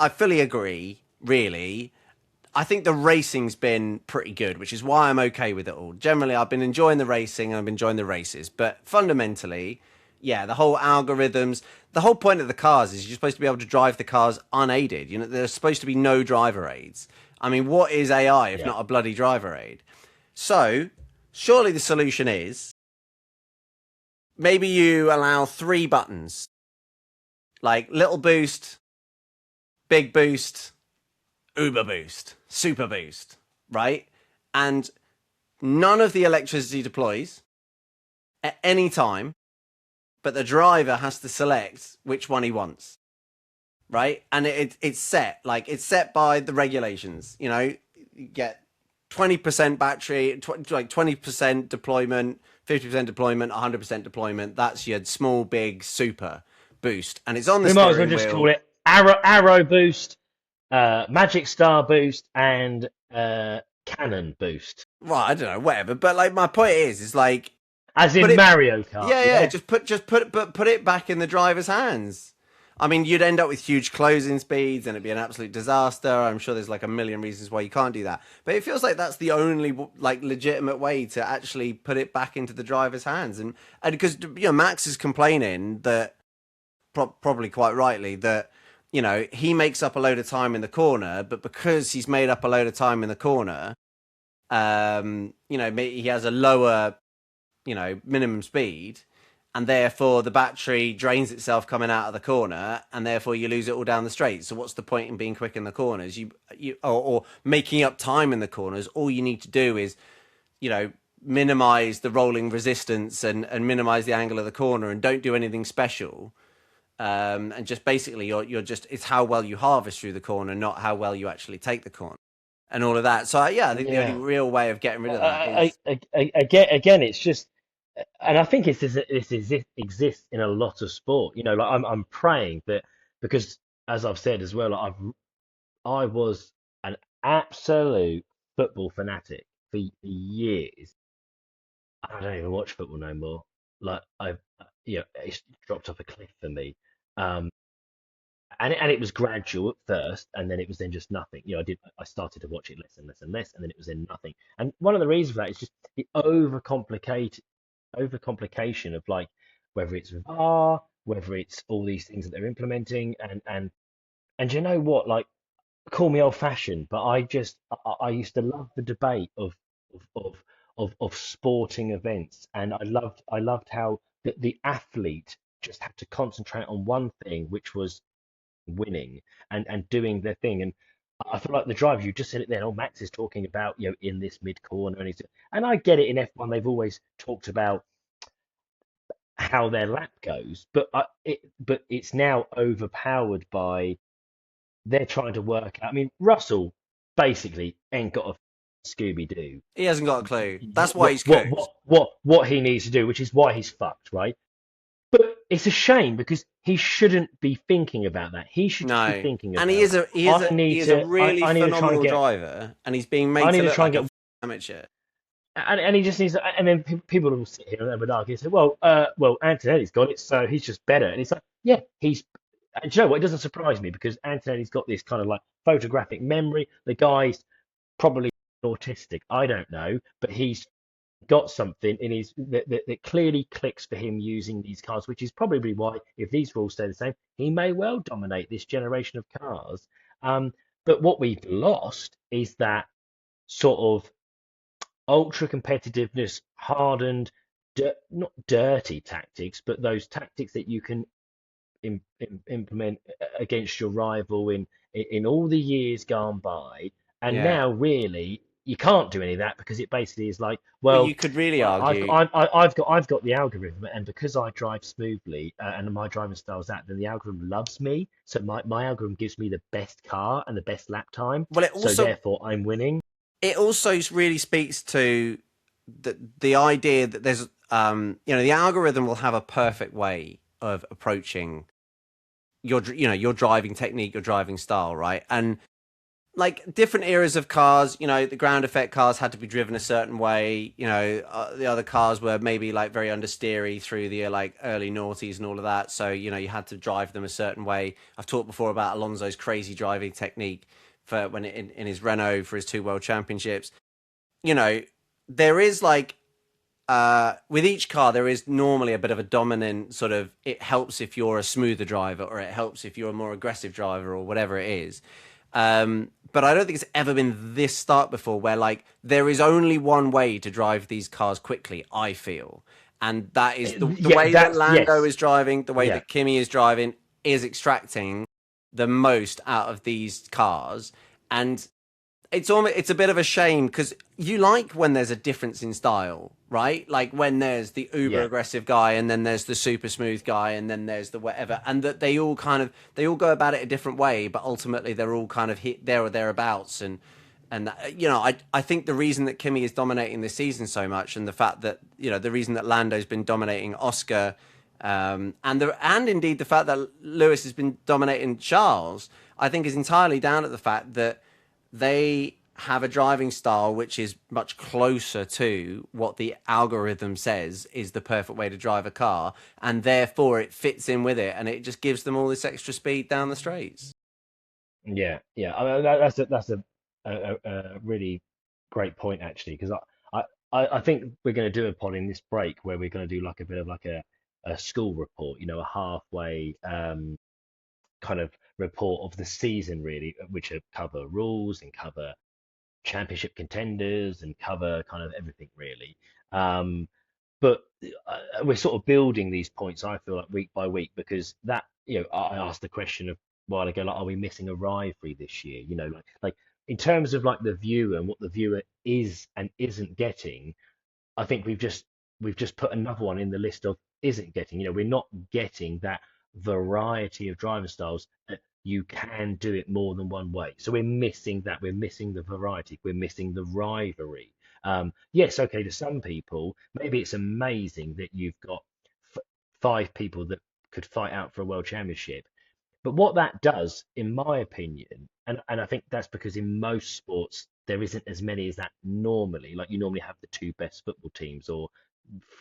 fully agree, really. I think the racing's been pretty good, which is why I'm okay with it all. Generally, I've been enjoying the racing and I've been enjoying the races. But fundamentally, yeah, the whole algorithms, the whole point of the cars is you're supposed to be able to drive the cars unaided. There's supposed to be no driver aids. I mean, what is AI if not a bloody driver aid? So surely the solution is maybe you allow 3 buttons, like little boost, big boost, uber boost, super boost, right? And none of the electricity deploys at any time, but the driver has to select which one he wants, right? And it's set, like it's set by the regulations. You get 20% battery, like 20% deployment, 50% deployment, 100% deployment. That's your small, big, super boost, and it's on the We might as well steering just call wheel. it arrow boost, magic star boost, and cannon boost, Well, I don't know, whatever. But like my point is like as put in it, Mario Kart. yeah, Yeah, just put it back in the driver's hands. I mean, you'd end up with huge closing speeds, and it'd be an absolute disaster. I'm sure there's like a million reasons why you can't do that, but it feels like that's the only like legitimate way to actually put it back into the driver's hands. And because Max is complaining that probably quite rightly that he makes up a load of time in the corner, but because he's made up a load of time in the corner, he has a lower minimum speed, and therefore the battery drains itself coming out of the corner, and therefore you lose it all down the straight. So what's the point in being quick in the corners? Or making up time in the corners. All you need to do is minimize the rolling resistance and minimize the angle of the corner, and don't do anything special. And just basically you're just, it's how well you harvest through the corner, not how well you actually take the corner, and all of that. So yeah, I think the only yeah. real way of getting rid of that is Again, it's just, and I think exists in a lot of sport. Like I'm praying that, because as I've said as well, I was an absolute football fanatic for years. I don't even watch football no more. Like it's dropped off a cliff for me. Um, and it was gradual at first, and then it was then just nothing. I started to watch it less and less and less, and then it was then nothing. And one of the reasons for that is just the overcomplication of, like, whether it's VAR, whether it's all these things that they're implementing, and you know what, like, call me old fashioned, but I used to love the debate of of sporting events, and I loved how the athlete just had to concentrate on one thing, which was winning and doing their thing. And I feel like the driver, you just said it then. Oh, Max is talking about, in this mid corner, and I get it. In F1, they've always talked about how their lap goes, but it's now overpowered by, they're trying to work out. I mean, Russell basically ain't got a Scooby Doo he hasn't got a clue. That's what why what he's what cooked. what what he needs to do, which is why he's fucked, right? But it's a shame, because he shouldn't be thinking about that. He should just be No, thinking and he about, is a he is I a he need is a to really I need to try and phenomenal get driver, and he's being I made need to to look try and like a get amateur. and he just needs to, and then people will sit here and would argue and say, well, Antonelli's got it, so he's just better. And it's like, yeah, and do you know what? It doesn't surprise me, because Antonelli's got this kind of like photographic memory. The guy's probably autistic. I don't know, but he's got something in his that clearly clicks for him using these cars, which is probably why, if these rules stay the same, he may well dominate this generation of cars. Um, but what we've lost is that sort of ultra competitiveness, hardened, not dirty tactics, but those tactics that you can implement against your rival in all the years gone by. And Yeah. now, really, you can't do any of that, because it basically is like, Well, well, you could really argue. I've got the algorithm, and because I drive smoothly, and my driving style is that, then the algorithm loves me. So my algorithm gives me the best car and the best lap time. Well, So therefore, I'm winning. it also really speaks to the idea that there's the algorithm will have a perfect way of approaching your driving technique, your driving style, right? And like different eras of cars, the ground effect cars had to be driven a certain way. The other cars were maybe like very understeery through the like early noughties and all of that. So you had to drive them a certain way. I've talked before about Alonso's crazy driving technique for when in his Renault for his 2 world championships. There is like with each car, there is normally a bit of a dominant sort of. It helps if you're a smoother driver, or it helps if you're a more aggressive driver, or whatever it is. But I don't think it's ever been this stark before, where like there is only one way to drive these cars quickly. I feel, and that is the Yeah, way that that's Lando yes. is driving, the way Yeah. that Kimi is driving, is extracting the most out of these cars, and it's a bit of a shame because you like when there's a difference in style, right? Like when there's the uber Yeah. aggressive guy and then there's the super smooth guy and then there's the whatever, and that they all go about it a different way, but ultimately they're all kind of hit there or thereabouts. And I think the reason that Kimi is dominating this season so much, and the fact that the reason that Lando's been dominating Oscar, and indeed the fact that Lewis has been dominating Charles, I think is entirely down to the fact that they have a driving style which is much closer to what the algorithm says is the perfect way to drive a car, and therefore it fits in with it, and it just gives them all this extra speed down the straights. Yeah. Yeah. That's a really great point actually, because I think we're going to do a pod in this break where we're going to do like a bit of like a school report, a halfway kind of report of the season really, which will cover rules and cover championship contenders and cover kind of everything really. Um, but we're sort of building these points, I feel like week by week, because I asked the question a while ago, like, are we missing a rivalry this year? Like in terms of like the viewer and what the viewer is and isn't getting, I think we've just put another one in the list of isn't getting. We're not getting that variety of driving styles that you can do it more than one way. So we're missing that. We're missing the variety. We're missing the rivalry. Yes, okay, to some people, maybe it's amazing that you've got f five people that could fight out for a world championship. But what that does, in my opinion, and I think that's because in most sports there isn't as many as that normally. Like you normally have the two best football teams or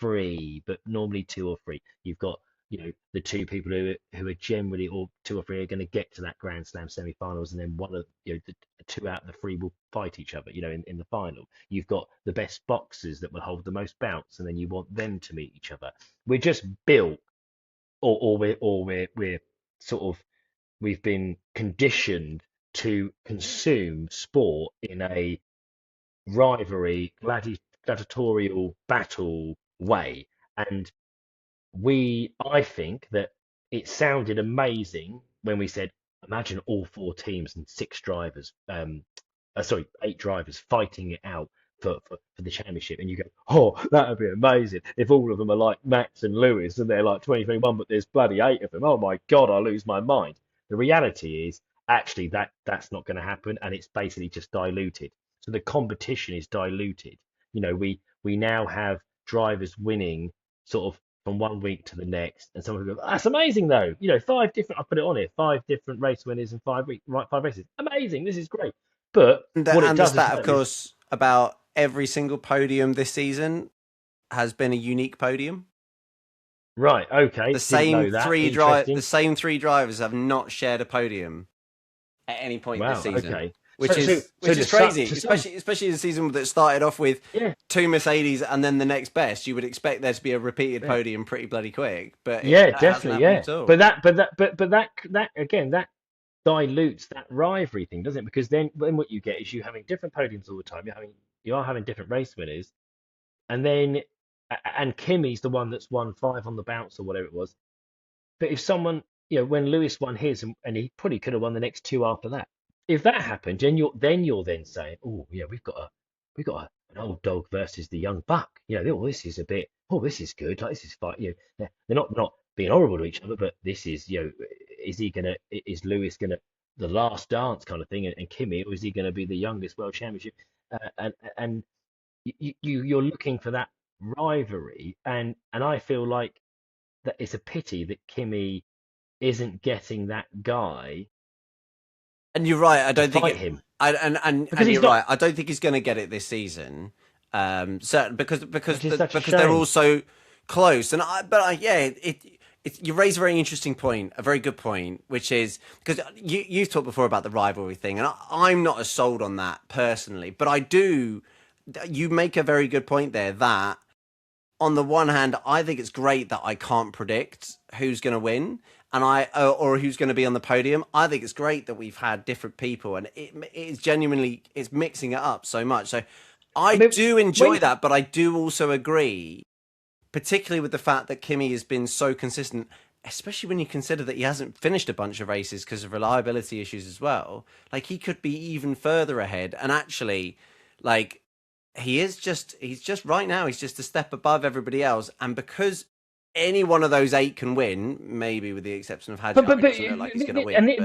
three, but normally two or three. You've got, the two people who are generally, or two or three are going to get to that Grand Slam semi-finals, and then one of the two out of the three will fight each other, in the final. You've got the best boxers that will hold the most bouts, and then you want them to meet each other. We're just built, or we're sort of we've been conditioned to consume sport in a rivalry, gladiatorial battle way. And I think that it sounded amazing when we said, imagine all four teams and six drivers, sorry, eight drivers fighting it out for the championship. And you go, oh, that would be amazing if all of them are like Max and Lewis and they're like 2021, but there's bloody eight of them. Oh my God, I lose my mind. The reality is actually that's not going to happen, and it's basically just diluted. So the competition is diluted. We now have drivers winning sort of from one week to the next, and someone will go, "That's amazing, though." Five different. I put it on here: five different race winners in 5 weeks, right? Five races. Amazing. This is great. But And what it the does as stat, of well is course, about every single podium this season has been a unique podium. right. Okay, didn't know that. The Interesting. same three drivers have not shared a podium at any point this Wow. season, Okay. which So is crazy, to some, especially the season that started off with yeah, two Mercedes and then the next best. You would expect there to be a repeated yeah, podium pretty bloody quick, but yeah, that hasn't definitely, happened yeah. at all. But that again, that dilutes that rivalry thing, doesn't it? Because then what you get is you having different podiums all the time. You are having different race winners, and then and Kimmy's the one that's won five on the bounce or whatever it was. But if someone, when Lewis won his, and he probably could have won the next two after that. If that happened, then you're saying, oh yeah, an old dog versus the young buck. Oh, this is a bit. Oh, this is good. Like this is fine. They're not being horrible to each other, but this is, is Lewis gonna the last dance kind of thing, and Kimmy, or is he gonna be the youngest world championship? And you're looking for that rivalry, and I feel like that it's a pity that Kimmy isn't getting that guy And you're right. I to don't think fight it. him I because and he's you're not, right. I don't think he's going to get it this season. Certain which is such a because they're all shame. so close. Yeah, you raise a very interesting point, a very good point, which is because you've talked before about the rivalry thing, and I'm not as sold on that personally, but I do. You make a very good point there that on the one hand, I think it's great that I can't predict who's going to win. or who's going to be on the podium. I think it's great that we've had different people, and it's mixing it up so much. So I I mean, do enjoy when that, but I do also agree, particularly with the fact that Kimi has been so consistent, especially when you consider that he hasn't finished a bunch of races because of reliability issues as well. Like, he could be even further ahead, and actually, like, he's just right now, he's just a step above everybody else, and because any one of those eight can win, maybe with the exception of Hadjar, but it doesn't look like he's going to win. and But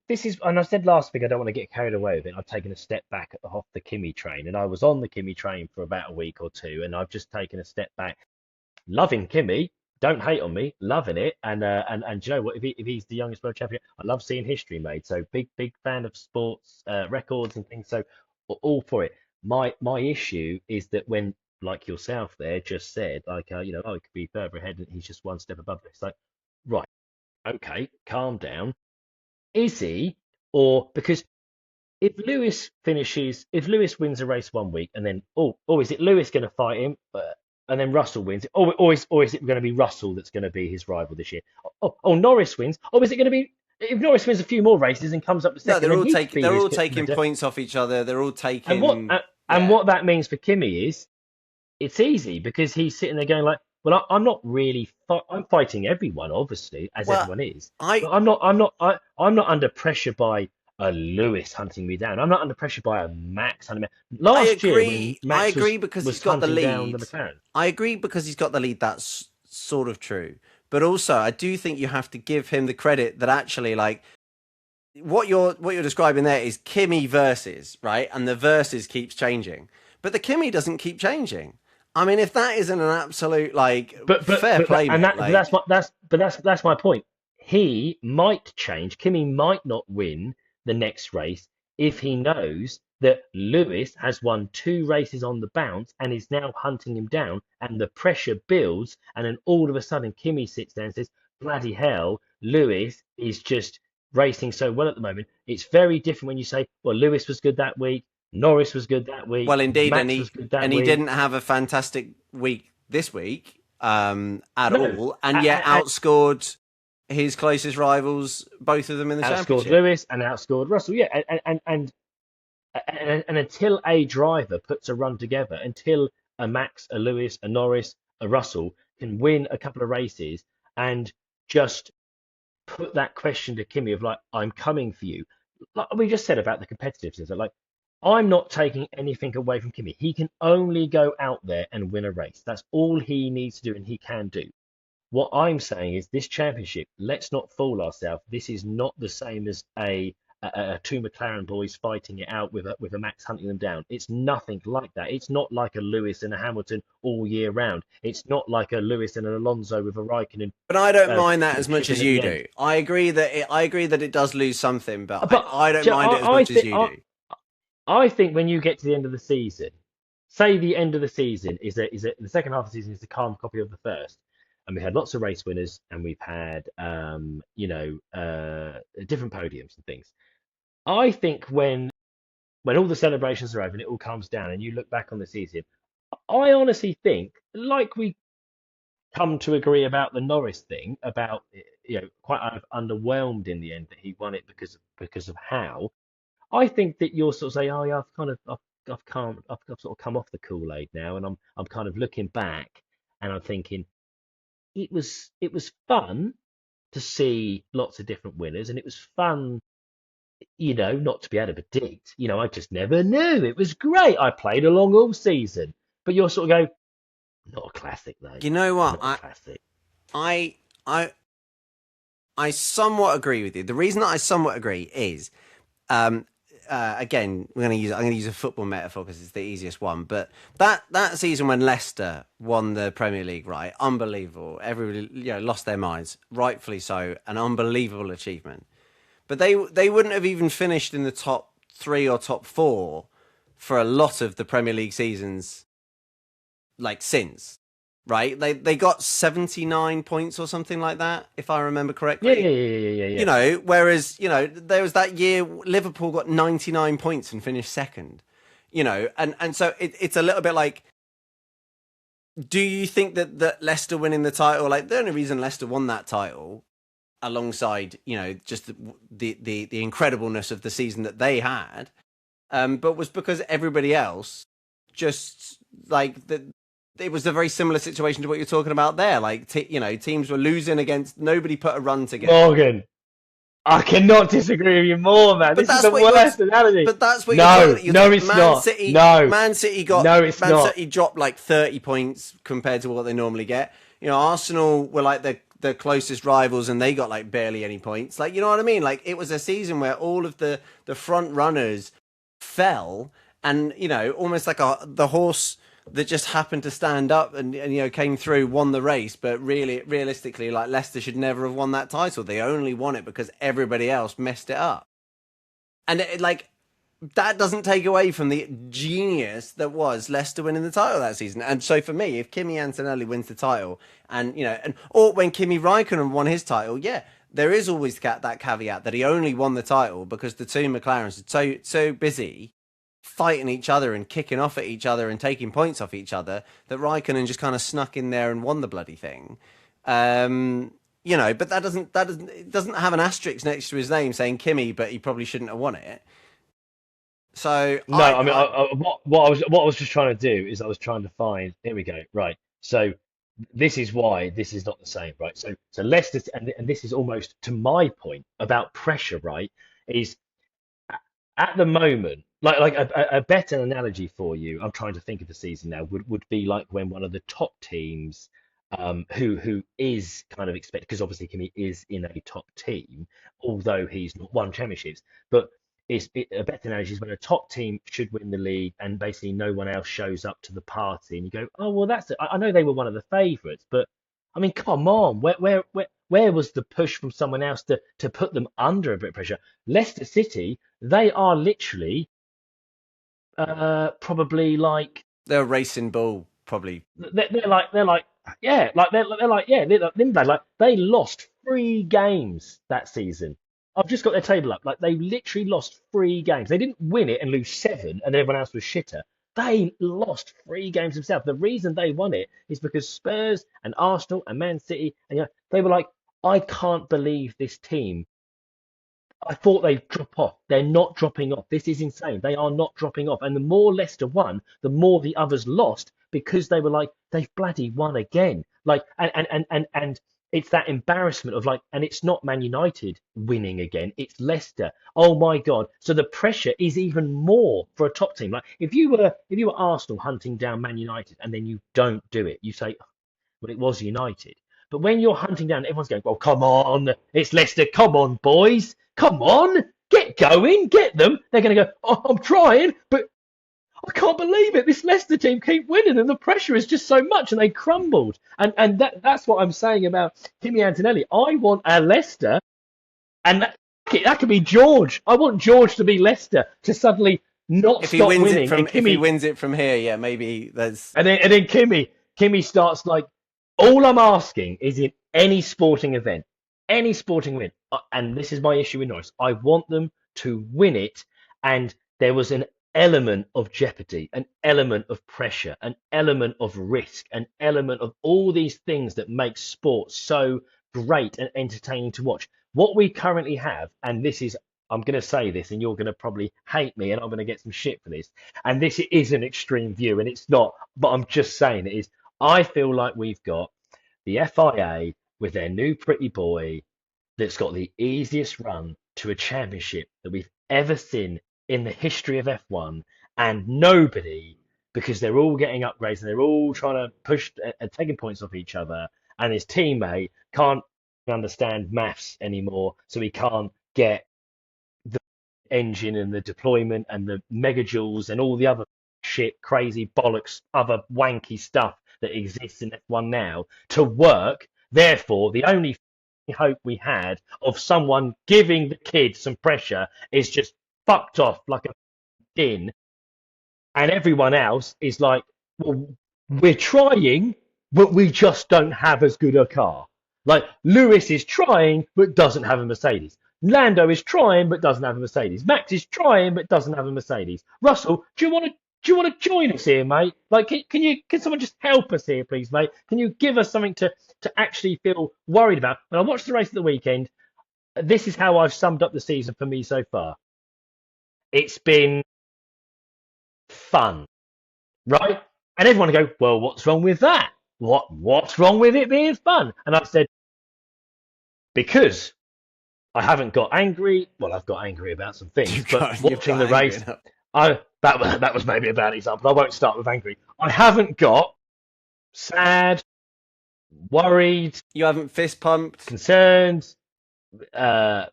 this is, and I said last week I don't want to get carried away with it. I've taken a step back off the Kimi train, and I was on the Kimi train for about a week or two, and I've just taken a step back. Loving Kimi, don't hate on me, loving it, and do you know what? If he's the youngest world champion, I love seeing history made. So big fan of sports records and things. So all for it. My issue is that when, like yourself there just said, like oh, he could be further ahead and he's just one step above this. Like, right, okay, calm down. Is he? Or because if Lewis wins a race one week and then, is it Lewis going to fight him? And then Russell wins, or is it going to be Russell that's going to be his rival this year? Norris wins, or is it going to be, if Norris wins a few more races and comes up to no, second, then he could be they're his all taking competitor. points off each other. They're all And what taking, and yeah. what that means for Kimi is it's easy because he's sitting there going like, well, I'm not really, I'm fighting everyone, obviously, as Well, everyone is, I but I'm not under pressure by a Lewis hunting me down. I'm not under pressure by a Max hunting me. I Last year when agree. I Max agree because he's was got the hunting down the lead. McLaren. I agree because he's got the lead. That's sort of true. But also, I do think you have to give him the credit that actually, like, what you're describing there is Kimi versus, right, and the versus keeps changing, but the Kimi doesn't keep changing. I mean, if that isn't an absolute, like, fair play, And mate. Like, that's my point. He might change. Kimi might not win the next race if he knows that Lewis has won two races on the bounce and is now hunting him down, and the pressure builds, and then all of a sudden Kimi sits there and says, "Bloody hell, Lewis is just racing so well at the moment." It's very different when you say, "Well, Lewis was good that week, Norris was good that week, well, indeed, Max was good that he week." didn't have a fantastic week this week, at No, all, and yet outscored his closest rivals, both of them in the outscored championship. Lewis and outscored Russell. Yeah, and until a driver puts a run together, until a Max, a Lewis, a Norris, a Russell can win a couple of races and just put that question to Kimi of like, I'm coming for you. Like we just said about the competitiveness, like I'm not taking anything away from Kimi. He can only go out there and win a race. That's all he needs to do, and he can do. What I'm saying is this championship, let's not fool ourselves. This is not the same as two McLaren boys fighting it out with a Max hunting them down. It's nothing like that. It's not like a Lewis and a Hamilton all year round. It's not like a Lewis and an Alonso with a Raikkonen But I don't mind that as much chipping as at you the end. do. I agree that it does lose something, but But I don't mind it as I much as think you do. I think when you get to the end of the season, say the end of the season the second half of the season is the calm copy of the first, and we had lots of race winners, and we've had different podiums and things. I think when all the celebrations are over and it all calms down, and you look back on the season, I honestly think, like we come to agree about the Norris thing, about quite underwhelmed in the end that he won it because of how. I think that you'll sort of say, "Oh yeah, I've sort of come off the Kool-Aid now, and I'm kind of looking back, and I'm thinking it was fun to see lots of different winners, and it was fun, not to be able to predict. I just never knew. It was great. I played along all season, but you'll sort of go, not a classic though, You know what? not a classic." I, I, I somewhat agree with you. The reason that I somewhat agree is, um, again, I'm going to use a football metaphor because it's the easiest one. But that season when Leicester won the Premier League, right? Unbelievable. Everybody, lost their minds, rightfully so. An unbelievable achievement. But they wouldn't have even finished in the top three or top four for a lot of the Premier League seasons, like, since, right? They got 79 points or something like that, if I remember Yeah, correctly. yeah, yeah, yeah, yeah, yeah. Whereas, there was that year Liverpool got 99 points and finished second. And so it's a little bit like, do you think that Leicester winning the title, like, the only reason Leicester won that title alongside, just the incredibleness of the season that they had, but was because everybody else just like the. It was a very similar situation to what you're talking about there. Like, teams were losing against nobody put a run together. Morgan, I cannot disagree with you more, man. But This is that's the what you're. worst analogy. But that's what you're talking No, about. You're no, talking it's not. No, Man City no, it's Man not. City dropped like 30 points compared to what they normally get. Arsenal were like the closest rivals, and they got like barely any points. Like, you know what I mean? Like, it was a season where all of the front runners fell, and almost like the horse that just happened to stand up and came through, won the race. But really, realistically, like, Leicester should never have won that title. They only won it because everybody else messed it up. And like, that doesn't take away from the genius that was Leicester winning the title that season. And so for me, if Kimi Antonelli wins the title, or when Kimi Raikkonen won his title, yeah, there is always that caveat that he only won the title because the two McLarens are so busy fighting each other and kicking off at each other and taking points off each other that Raikkonen just kind of snuck in there and won the bloody thing. But it doesn't have an asterisk next to his name saying Kimi, but he probably shouldn't have won it. So No, I mean, what I was just trying to do is I was trying to find. Here we go. Right. So this is why this is not the same, right? So Leicester, and this is almost to my point about pressure, right? Is at the moment, like a better analogy for you, I'm trying to think of the season now, would be like when one of the top teams, who is kind of expected, because obviously Kimi is in a top team, although he's not won championships, but a better analogy is when a top team should win the league and basically no one else shows up to the party, and you go, oh well, that's it. I know they were one of the favourites, but I mean, come on, where was the push from someone else to put them under a bit of pressure? Leicester City, they are literally probably like they're a racing bull, probably. they're like yeah, they're like Lindblad, like they lost 3 games that season. I've just got their table up. Like, they literally lost 3 games. They didn't win it and lose 7, and everyone else was shitter. They lost 3 games themselves. The reason they won it is because Spurs and Arsenal and Man City, and they were like, I can't believe this team. I thought they'd drop off. They're not dropping off. This is insane. They are not dropping off. And the more Leicester won, the more the others lost, because they were like, they've bloody won again. Like, and it's that embarrassment of like, and it's not Man United winning again. It's Leicester. Oh my God. So the pressure is even more for a top team. Like, if you were Arsenal hunting down Man United and then you don't do it, you say, well, it was United. But when you're hunting down, everyone's going, well, come on, it's Leicester. Come on, boys. Come on, get going, get them. They're going to go, oh, I'm trying, but I can't believe it. This Leicester team keep winning, and the pressure is just so much, and they crumbled. And that's what I'm saying about Kimi Antonelli. I want a Leicester, and that could be George. I want George to be Leicester, to suddenly not If he stop wins winning. it from, And if Kimi, he wins it from here, yeah, maybe there's. and then Kimi starts like, all I'm asking is in any sporting event, and this is my issue with Norris. I want them to win it, and there was an element of jeopardy, an element of pressure, an element of risk, an element of all these things that make sport so great and entertaining to watch. What we currently have, and this is, I'm going to say this, and you're going to probably hate me, and I'm going to get some shit for this. And this is an extreme view, and it's not, but I'm just saying it is. I feel like we've got the FIA with their new pretty boy that's got the easiest run to a championship that we've ever seen in the history of F1, and nobody, because they're all getting upgrades and they're all trying to push and taking points off each other, and his teammate can't understand maths anymore, so he can't get the engine and the deployment and the megajoules and all the other shit, crazy bollocks, other wanky stuff that exists in F1 now to work. Therefore, the only hope we had of someone giving the kid some pressure is just fucked off like a din, and everyone else is like, well, we're trying, but we just don't have as good a car. Like, Lewis is trying, but doesn't have a Mercedes. Lando is trying, but doesn't have a Mercedes. Max is trying, but doesn't have a Mercedes. Russell, do you want to Do you want to join us here, mate? Like, can someone just help us here, please, mate? Can you give us something to actually feel worried about? When I watched the race at the weekend, this is how I've summed up the season for me so far. It's been fun, right? And everyone will go, well, what's wrong with that? What's wrong with it being fun? And I've said, because I haven't got angry. Well, I've got angry about some things, but You've watching got the angry race, enough. that was maybe a bad example. I won't start with angry. I haven't got sad, worried, You haven't fist pumped. concerned. Uh,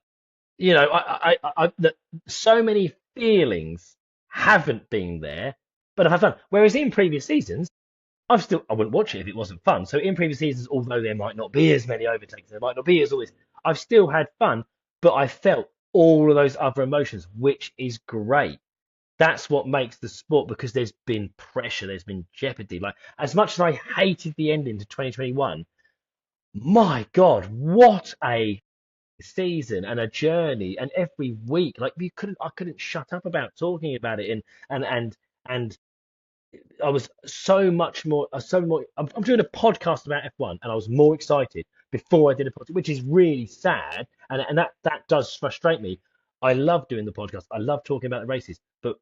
so many feelings haven't been there, but I've had fun. Whereas in previous seasons, I wouldn't watch it if it wasn't fun. So in previous seasons, although there might not be as many overtakes, there might not be as always, I've still had fun, but I felt all of those other emotions, which is great. That's what makes the sport, because there's been pressure, there's been jeopardy. Like, as much as I hated the ending to 2021, my God, what a season and a journey! And every week, like, I couldn't shut up about talking about it, and I was so much more, so more. I'm doing a podcast about F1, and I was more excited before I did a podcast, which is really sad, and that does frustrate me. I love doing the podcast. I love talking about the races, but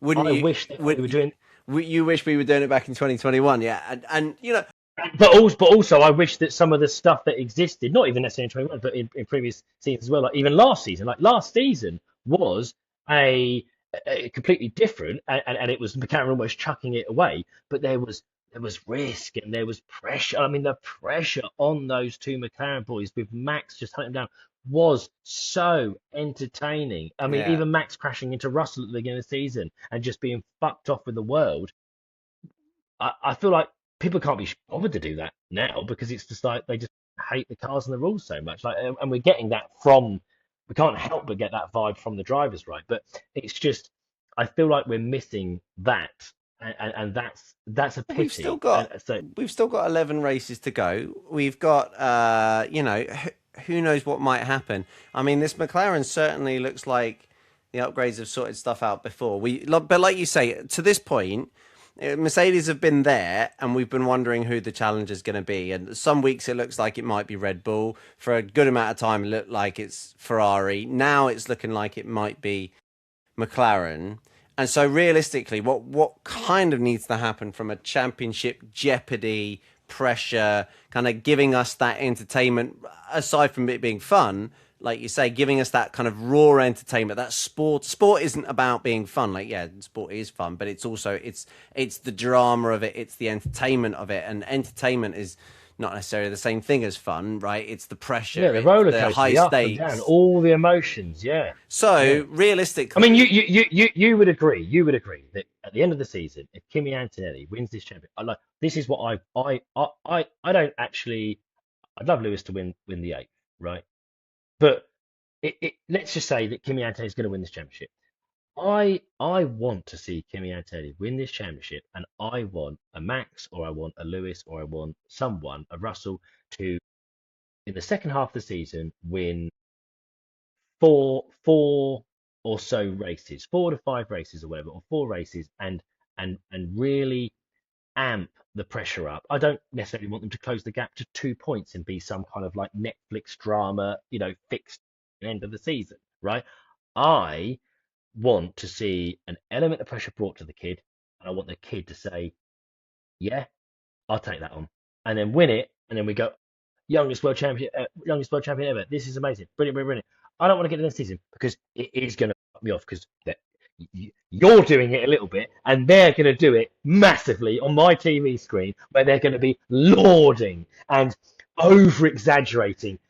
Wouldn't I you? wish that we Would were doing. you wish we were doing it back in 2021? Yeah, and you know, But also, I wish that some of the stuff that existed, not even necessarily in 21, but in previous seasons as well, like even last season, like last season was a, a completely different, and it was McLaren almost chucking it away, but there was risk and there was pressure. I mean, the pressure on those two McLaren boys with Max just hunting them down was so entertaining. I mean, yeah. even Max crashing into Russell at the beginning of the season and just being fucked off with the world. I feel like people can't be bothered to do that now, because it's just like they just hate the cars and the rules so much. Like, and we're getting that from, we can't help but get that vibe from the drivers, right? But it's just, I feel like we're missing that, and that's a We've still pity. And got so, we've still got 11 races to go. We've got who knows what might happen. I mean, this McLaren certainly looks like the upgrades have sorted stuff out before. But like you say, to this point, Mercedes have been there, and we've been wondering who the challenger is going to be. And some weeks it looks like it might be Red Bull. For a good amount of time, it looked like it's Ferrari. Now it's looking like it might be McLaren. And so realistically, what kind of needs to happen from a championship jeopardy pressure, kind of giving us that entertainment, aside from it being fun, like you say, giving us that kind of raw entertainment. That sport isn't about being fun. Like, yeah, sport is fun, but it's also it's the drama of it, it's the entertainment of it, and entertainment is not necessarily the same thing as fun, right? It's the yeah, pressure, the it's roller the coaster, high the up and down, stakes. all the emotions, yeah. Yeah. So I mean, realistically, you would agree. You would agree that at the end of the season, if Kimi Antonelli wins this championship, this is what I don't actually. I'd love Lewis to win the eighth, right? But let's just say that Kimi Antonelli is going to win this championship. I want to see Kimi Antonelli win this championship, and I want a Max, or I want a Lewis, or I want someone, a Russell, to in the second half of the season win four or so races, 4 to 5 races or whatever, or 4 races, and really amp the pressure up. I don't necessarily want them to close the gap to 2 points and be some kind of like Netflix drama, fixed at the end of the season, right? I want to see an element of pressure brought to the kid, and I want the kid to say, "Yeah, I'll take that on," and then win it, and then we go, youngest world champion ever. This is amazing, brilliant, brilliant, brilliant. I don't want to get to this season because it is going to fuck me off, because you're doing it a little bit, and they're going to do it massively on my TV screen, where they're going to be lauding and over exaggerating.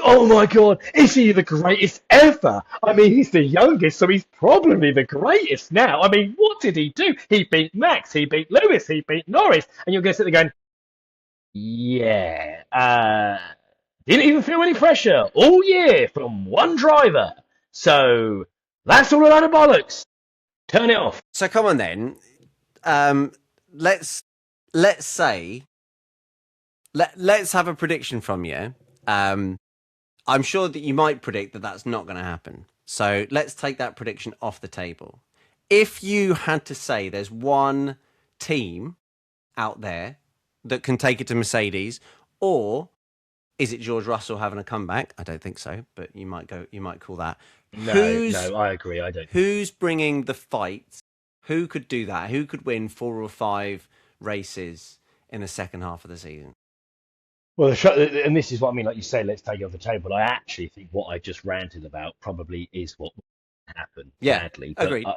Oh my God, is he the greatest ever? I mean, he's the youngest, so he's probably the greatest now. I mean, what did he do? He beat Max, he beat Lewis, he beat Norris, and you're going to sit there going, yeah, didn't even feel any pressure all year from one driver. So that's all a load of bollocks. Turn it off. so come on then. Um, let's say let's have a prediction from you. Um, I'm sure that you might predict that that's not going to happen. So let's take that prediction off the table. if you had to say there's one team out there that can take it to Mercedes, or is it George Russell having a comeback? I don't think so, but you might go. You might call that. No, Who's no, I agree. I don't think so. who's bringing the fight? Who could do that? Who could win 4 or 5 races in the second half of the season? Well, and this is what I mean. Like you say, let's take it off the table. I actually think what I just ranted about probably is what would happen, Yeah, sadly. But agreed. uh,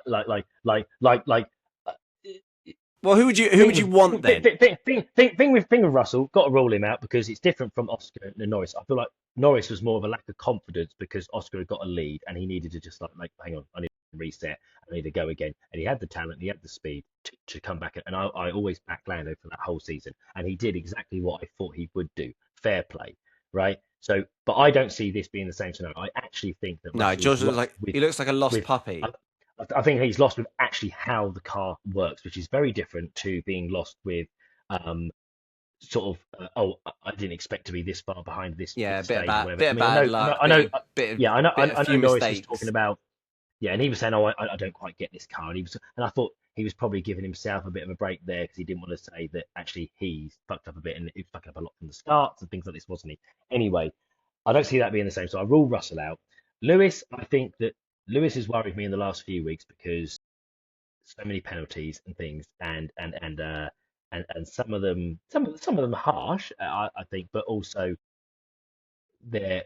Well, who thing would you with want then? thing with Russell, got to rule him out because it's different from Oscar and Norris. I feel like Norris was more of a lack of confidence because Oscar had got a lead and he needed to just like hang on, I need to reset, I need to go again. And he had the talent, he had the speed to come back. And I always backed Lando for that whole season, and he did exactly what I thought he would do. Fair play, right? So, but I don't see this being the same scenario. I actually think that No, Russell's George looks lost like he looks like a lost with. puppy. I think he's lost with actually how the car works, which is very different to being lost with um, sort of I didn't expect to be this far behind Yeah, this stage or whatever. bit I of mean, bad luck, yeah, I know, bit of I know few Norris was mistakes. talking about, yeah, and he was saying, oh, I don't quite get this car, and I thought he was probably giving himself a bit of a break there because he didn't want to say that actually he's fucked up a bit and he fucked up a lot from the starts and things like this, wasn't he? Anyway, I don't see that being the same, so I rule Russell out. Lewis, I think that Lewis has worried me in the last few weeks because so many penalties and things, and some of them harsh, I think, but also they're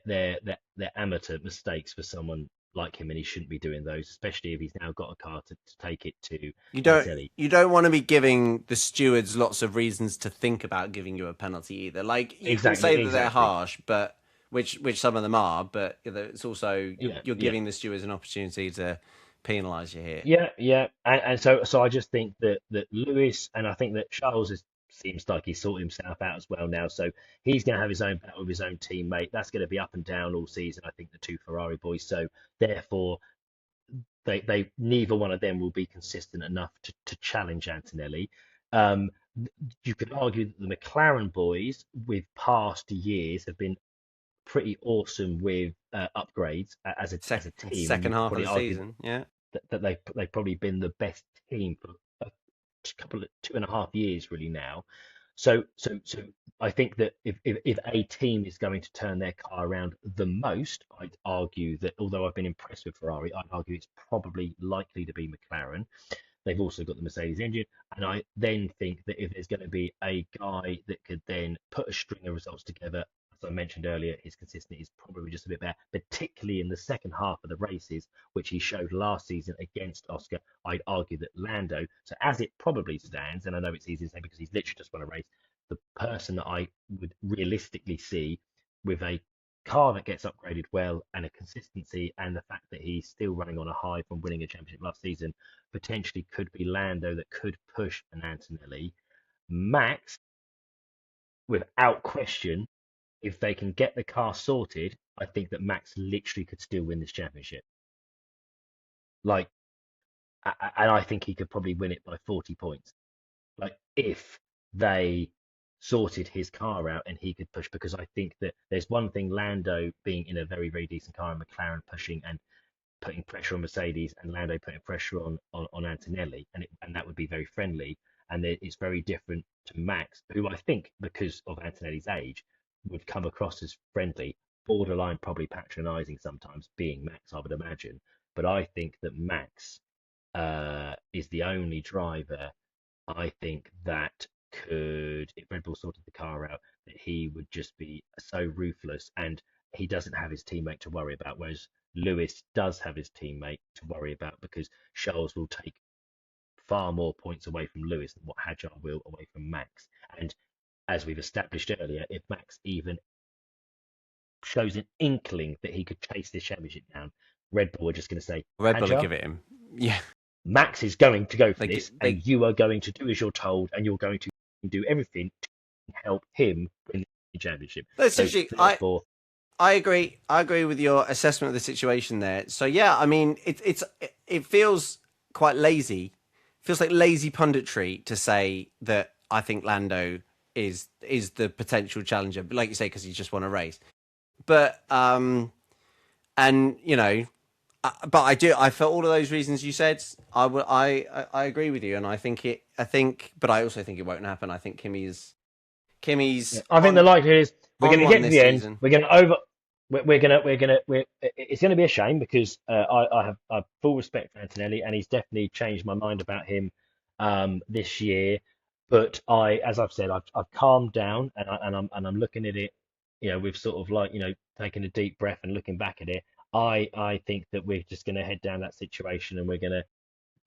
amateur mistakes for someone like him, and he shouldn't be doing those, especially if he's now got a car to take it to Antonelli. You don't want to be giving the stewards lots of reasons to think about giving you a penalty either. Like you can Exactly, say that they're exactly. harsh, but which some of them are, but it's also Yeah, you're yeah. giving the stewards an opportunity to penalise you here. Yeah, yeah, and so I just think that Lewis, and I think that Charles seems like he's sorted himself out as well now. So he's going to have his own battle with his own teammate. That's going to be up and down all season. I think the two Ferrari boys. So therefore, they neither one of them will be consistent enough to challenge Antonelli. Um, you could argue that the McLaren boys, with past years, have been pretty awesome with upgrades as a team, and you Second could half of probably the argue season, yeah. that they've probably been the best team for a couple of 2.5 years really now. So I think that if a team is going to turn their car around the most, I'd argue that although I've been impressed with Ferrari, I'd argue it's probably likely to be McLaren. They've also got the Mercedes engine, and I then think that if there's going to be a guy that could then put a string of results together, as I mentioned earlier, his consistency is probably just a bit better, particularly in the second half of the races, which he showed last season against Oscar. I'd argue that Lando, so as it probably stands, and I know it's easy to say because he's literally just won a race, the person that I would realistically see with a car that gets upgraded well and a consistency and the fact that he's still running on a high from winning a championship last season potentially could be Lando that could push an Antonelli. Max, without question, if they can get the car sorted, I think that Max literally could still win this championship. Like, and I think he could probably win it by 40 points. Like, if they sorted his car out and he could push, because I think that there's one thing Lando being in a very, very decent car and McLaren pushing and putting pressure on Mercedes and Lando putting pressure on Antonelli, and that would be very friendly. And it's very different to Max, who I think, because of Antonelli's age, would come across as friendly, borderline probably patronising sometimes, being Max, I would imagine. But I think that Max is the only driver I think that could, if Red Bull sorted the car out, that he would just be so ruthless and he doesn't have his teammate to worry about, whereas Lewis does have his teammate to worry about because Charles will take far more points away from Lewis than what Hadjar will away from Max. And as we've established earlier, if Max even shows an inkling that he could chase this championship down, Red Bull are just going to say, Red Bull will Hadjar, give it him. Yeah, Max is going to go for they this, they and you are going to do as you're told, and you're going to do everything to help him win the championship. So essentially therefore, I agree. I agree with your assessment of the situation there. So yeah, I mean, it feels quite lazy. It feels like lazy punditry to say that I think Lando is the potential challenger, like you say, because he's just won a race. But and you know, But I for all of those reasons you said, I agree with you, and but I also think it won't happen. I think Yeah. Kimmy's I think the likelihood is we're going on to one get to this the end. season. We're going to over. It's going to be a shame because I have full respect for Antonelli, and he's definitely changed my mind about him this year. But as I've said, I've calmed down, and I'm looking at it. We've sort of like taking a deep breath and looking back at it. I think that we're just going to head down that situation, and we're going to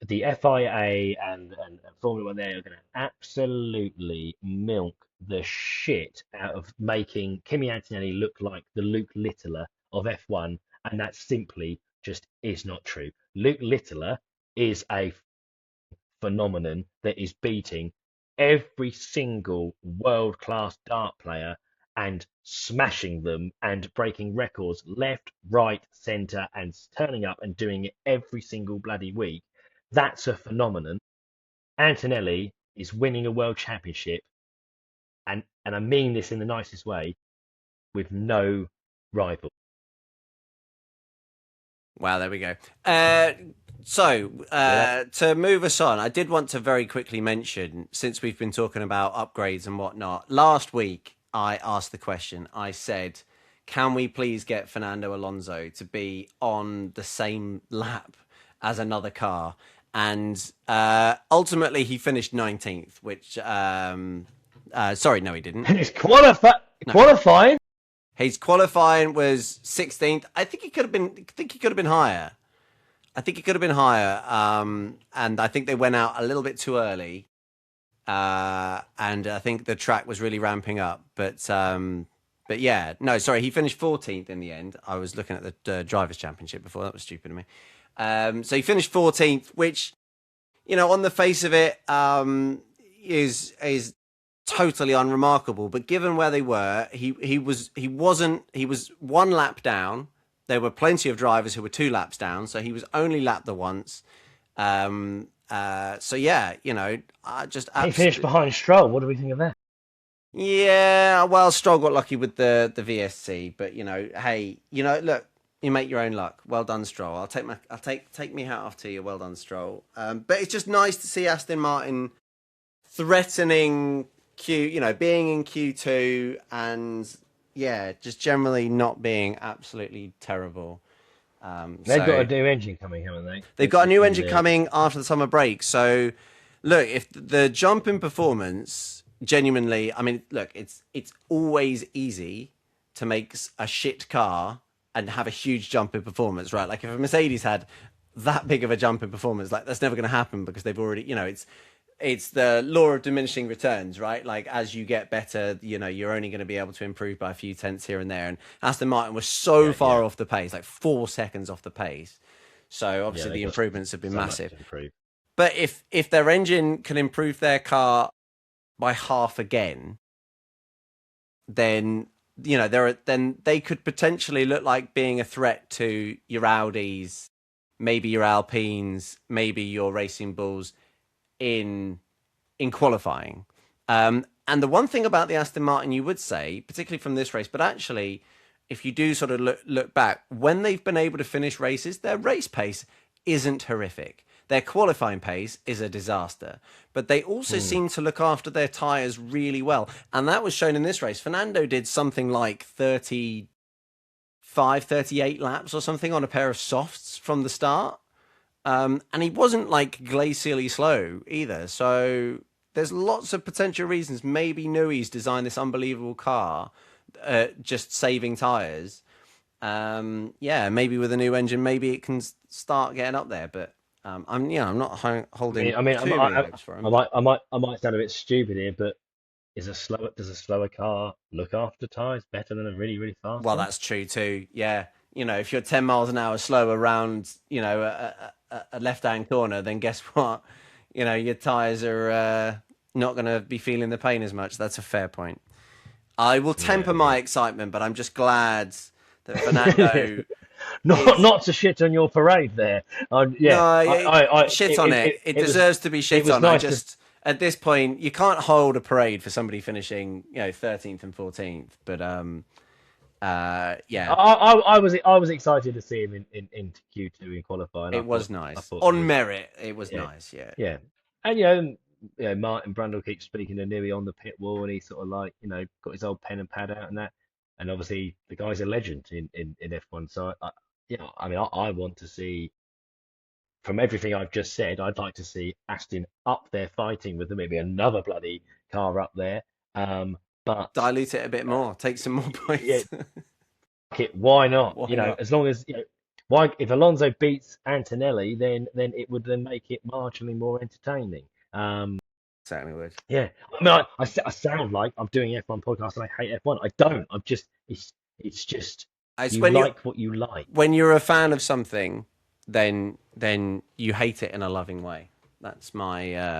the FIA and Formula One, they are going to absolutely milk the shit out of making Kimi Antonelli look like the Luke Littler of F1, and that simply just is not true. Luke Littler is a phenomenon that is beating every single world class dart player and smashing them and breaking records left, right, centre, and turning up and doing it every single bloody week. That's a phenomenon. Antonelli is winning a world championship, and I mean this in the nicest way, with no rival. Wow, there we go. Yeah, that To move us on, I did want to very quickly mention, since we've been talking about upgrades and whatnot, last week I asked the question. I said, can we please get Fernando Alonso to be on the same lap as another car? And ultimately, he finished 19th, which, sorry, no, he didn't. and it's No. qualifying. His qualifying was 16th. I think he could have been. I think he could have been higher. I think he could have been higher. And I think they went out a little bit too early. And I think the track was really ramping up. But yeah, no, sorry, he finished 14th in the end. I was looking at the drivers' championship before. That was stupid of me. So he finished 14th, which, on the face of it, is totally unremarkable. But given where they were, he was one lap down. There were plenty of drivers who were 2 laps down, so he was only lapped the once. So yeah, just He finished behind Stroll. What do we think of that? yeah. Well, Stroll got lucky with the VSC, but hey, look, you make your own luck. Well done, Stroll. I'll take me hat off to you. Well done, Stroll. But it's just nice to see Aston Martin threatening being in Q2 and yeah, just generally not being absolutely terrible. They've got a new engine coming, haven't they? They've got a new engine coming after the summer break. So, look, if the jump in performance, genuinely, I mean, look, it's always easy to make a shit car and have a huge jump in performance, right? Like if a Mercedes had that big of a jump in performance, like that's never going to happen because they've already, it's the law of diminishing returns, right? Like as you get better, you're only going to be able to improve by a few tenths here and there. And Aston Martin was so far off the pace, like 4 seconds off the pace. So obviously the improvements have been massive. But if their engine can improve their car by half again, then then they could potentially look like being a threat to your Audis, maybe your Alpines, maybe your Racing Bulls in qualifying. And the one thing about the Aston Martin you would say, particularly from this race, but actually, if you do sort of look back, when they've been able to finish races, their race pace isn't horrific. Their qualifying pace is a disaster. But they also seem to look after their tyres really well. And that was shown in this race. Fernando did something like 35, 38 laps or something on a pair of softs from the start. And he wasn't like glacially slow either. So there's lots of potential reasons. Maybe Nui's designed this unbelievable car, just saving tyres. Yeah, maybe with a new engine, maybe it can start getting up there. But I'm not holding too many hopes for him. I might sound a bit stupid here, but does a slower car look after tyres better than a really, really fast Well, one? that's true too. Yeah, if you're 10 miles an hour slow around, a left-hand corner, then guess what? Your tyres are not going to be feeling the pain as much. That's a fair point. I will temper my excitement, but I'm just glad that Fernando not to shit on your parade there. Shit on it. It deserves to be shit on. At this point, you can't hold a parade for somebody finishing, 13th and 14th. But Yeah, I was excited to see him in Q2 in qualifying. it was I nice thought it on was merit. It was yeah nice. Yeah, yeah, and Martin Brundle keeps speaking to Newey on the pit wall, and he's sort of like got his old pen and pad out and that, and obviously the guy's a legend in F1. So I mean I want to see from everything I've just said, I'd like to see Aston up there fighting with them, maybe another bloody car up there. But dilute it a bit more. Take some more yeah, points. why not? Why not? As long as why if Alonso beats Antonelli, then it would then make it marginally more entertaining. Um, Certainly would. yeah, I mean, I sound like I'm doing F1 podcast and I hate F1. I don't. I'm just it's just It's you like what you like. when you're a fan of something, then you hate it in a loving way.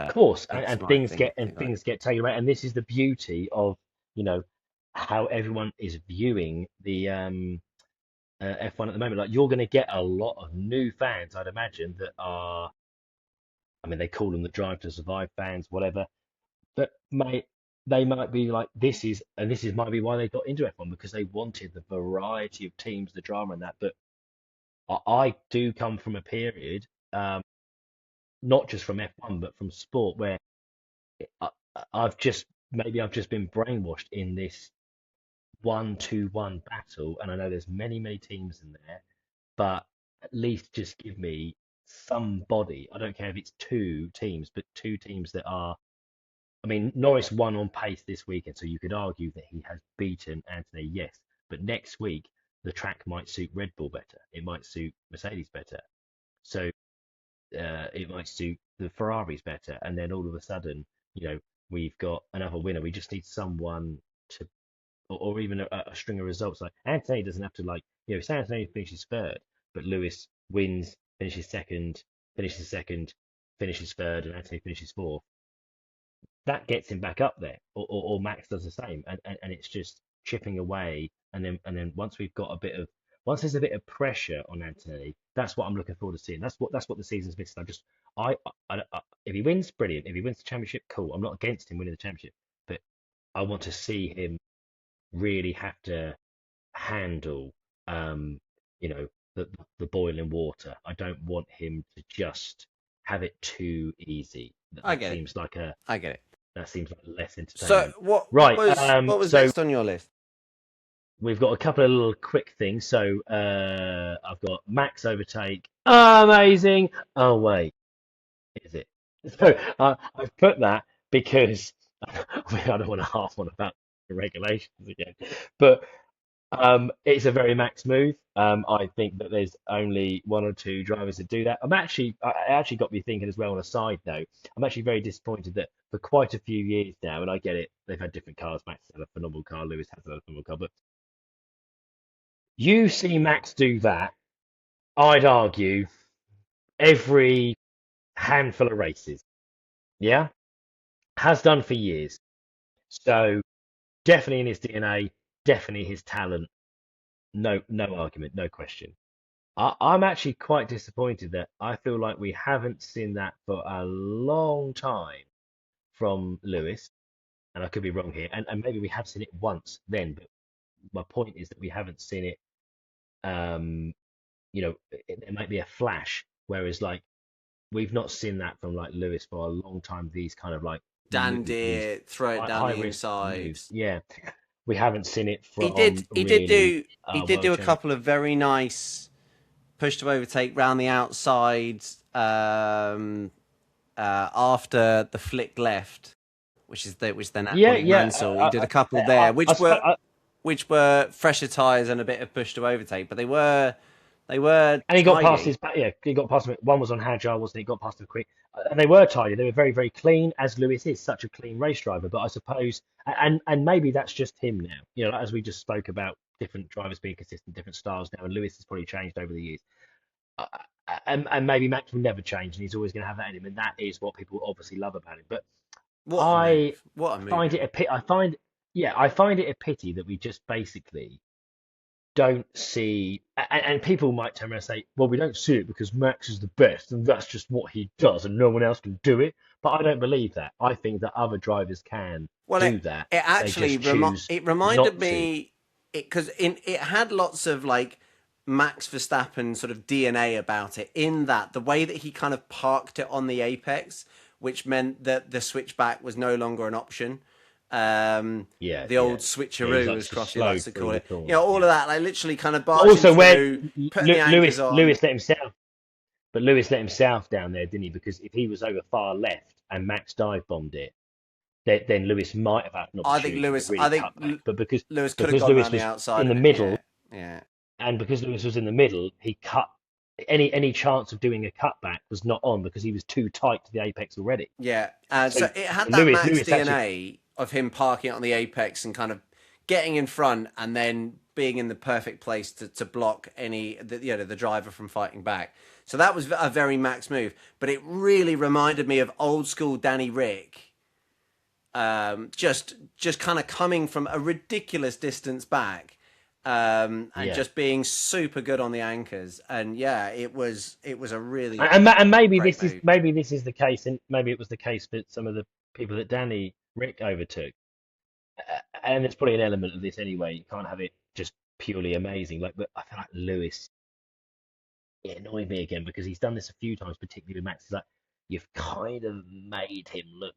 Course, That's and my thing. things get taken away, and this is the beauty of you know how everyone is viewing the F1 at the moment. Like you're going to get a lot of new fans, I'd imagine, that are, I mean, they call them the Drive to Survive fans, whatever. But they might be like, this is might be why they got into F1 because they wanted the variety of teams, the drama and that. But I do come from a period, not just from F1, but from sport, where I, I've just been brainwashed in this 1-2-1 battle, and I know there's many teams in there, but at least just give me somebody. I don't care if it's two teams, but two teams that are. I mean, Norris won on pace this weekend, so you could argue that he has beaten Anthony, yes. But next week, the track might suit Red Bull better. It might suit Mercedes better. So it might suit the Ferraris better. And then all of a sudden, we've got another winner. We just need someone to, or even a string of results. Like Anthony doesn't have to say Anthony finishes third, but Lewis wins, finishes second, finishes third, and Anthony finishes fourth. That gets him back up there, or Max does the same, and it's just chipping away, and then once there's a bit of pressure on Anthony, that's what I'm looking forward to seeing. That's what the season's missing. If he wins, brilliant. If he wins the championship, cool. I'm not against him winning the championship, but I want to see him really have to handle, um, you know, the boiling water. I don't want him to just have it too easy. That, I that get it. seems like a I get it. that seems like less So entertainment. what Right. was what was So next on your list? we've got a couple of little quick things. So I've got Max overtake. Amazing. Oh wait, is it? So I've put that because I don't want to harp on about the regulations again, but it's a very max move. I think that there's only one or two drivers that do that. It actually got me thinking as well on a side note. I'm actually very disappointed that for quite a few years now, and I get it, they've had different cars. Max has had a phenomenal car, Lewis has had a phenomenal car, but you see Max do that, I'd argue, every handful of races. Yeah? Has done for years. So definitely in his DNA, definitely his talent. No argument, no question. I'm actually quite disappointed that I feel like we haven't seen that for a long time from Lewis, and I could be wrong here, and maybe we have seen it once then, but my point is that we haven't seen it. Um, it might be a flash, whereas like we've not seen that from like Lewis for a long time. These kind of like Dandy these it, throw it down high the risk inside. moves. Yeah, we haven't seen it He did. from He did really do. He did world do a champion. couple of very nice push to overtake round the outside after the flick left, which then Yeah, Aquatic yeah. Mansell. He did a couple I, there, I, I, I, which were fresher tyres and a bit of push to overtake, but they were And he got past tidy. his back. Yeah, he got past him. One was on Hagile, wasn't he? He got past him quick, and they were tidy. They were very clean, as Lewis is such a clean race driver. But I suppose, and maybe that's just him now. As we just spoke about different drivers being consistent, different styles now, and Lewis has probably changed over the years. Uh, and maybe Max will never change, and he's always going to have that in him, and that is what people obviously love about him. But What a I move! What a move! find it a pit. I find it a pity that we just basically don't see, and people might turn around and say, well, we don't see it because Max is the best and that's just what he does and no one else can do it. But I don't believe that. I think that other drivers can Well, do that. it They actually just choose it reminded not to. me. because it had lots of like Max Verstappen sort of DNA about it, in that the way that he kind of parked it on the apex, which meant that the switchback was no longer an option. Yeah, The yeah, old yeah. He's switcheroo, like as just Crossy likes slowed to through call the it. corner. All of Yeah. that, like literally kind of But barging also where through, putting the anchors on. Lewis let himself down there, didn't he? Because if he was over far left and Max dive bombed it, then Lewis might have had an opportunity to really I think cut back. But because Lewis could have because gone Lewis around the was outside in of the it. middle, Yeah, yeah. and because Lewis was in the middle, he cut any chance of doing a cutback was not on because he was too tight to the apex already. Yeah, so So it so had that Lewis Max Lewis actually DNA of him parking it on the apex and kind of getting in front and then being in the perfect place to block the driver from fighting back. So that was a very Max move, but it really reminded me of old school Danny Rick, just kind of coming from a ridiculous distance back, and yeah. just being super good on the anchors. And yeah, it was a really And maybe great this is move. the case, and maybe it was the case for some of the people that Danny Rick overtook. And there's probably an element of this anyway. You can't have it just purely amazing. Like, but I feel like Lewis, it annoyed me again because he's done this a few times, particularly with Max. He's like, you've kind of made him look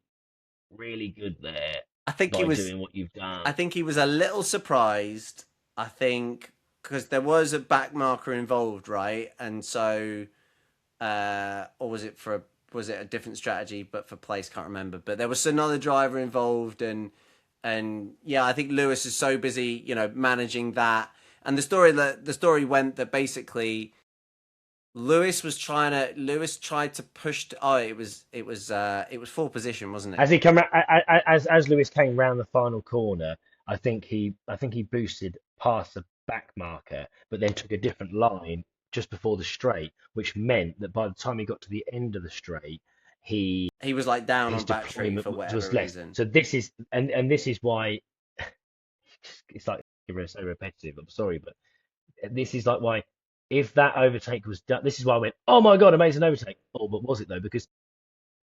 really good there I think he by was doing what you've I done. think he was a little surprised. I think because there was a back marker involved, right? And so, or was it a different strategy, but for place, can't remember. But there was another driver involved, and yeah, I think Lewis is so busy, managing that. And the story went that basically Lewis tried to push. It was full position, wasn't it? As he as Lewis came round the final corner, I think he boosted past the back marker, but then took a different line just before the straight, which meant that by the time he got to the end of the straight, he He was like down his on battery deployment for whatever was less. reason. So this is and this is why it's like so repetitive. I'm sorry, but this is like why if that overtake was done, this is why I went, oh my god, amazing overtake. Oh, but was it though? Because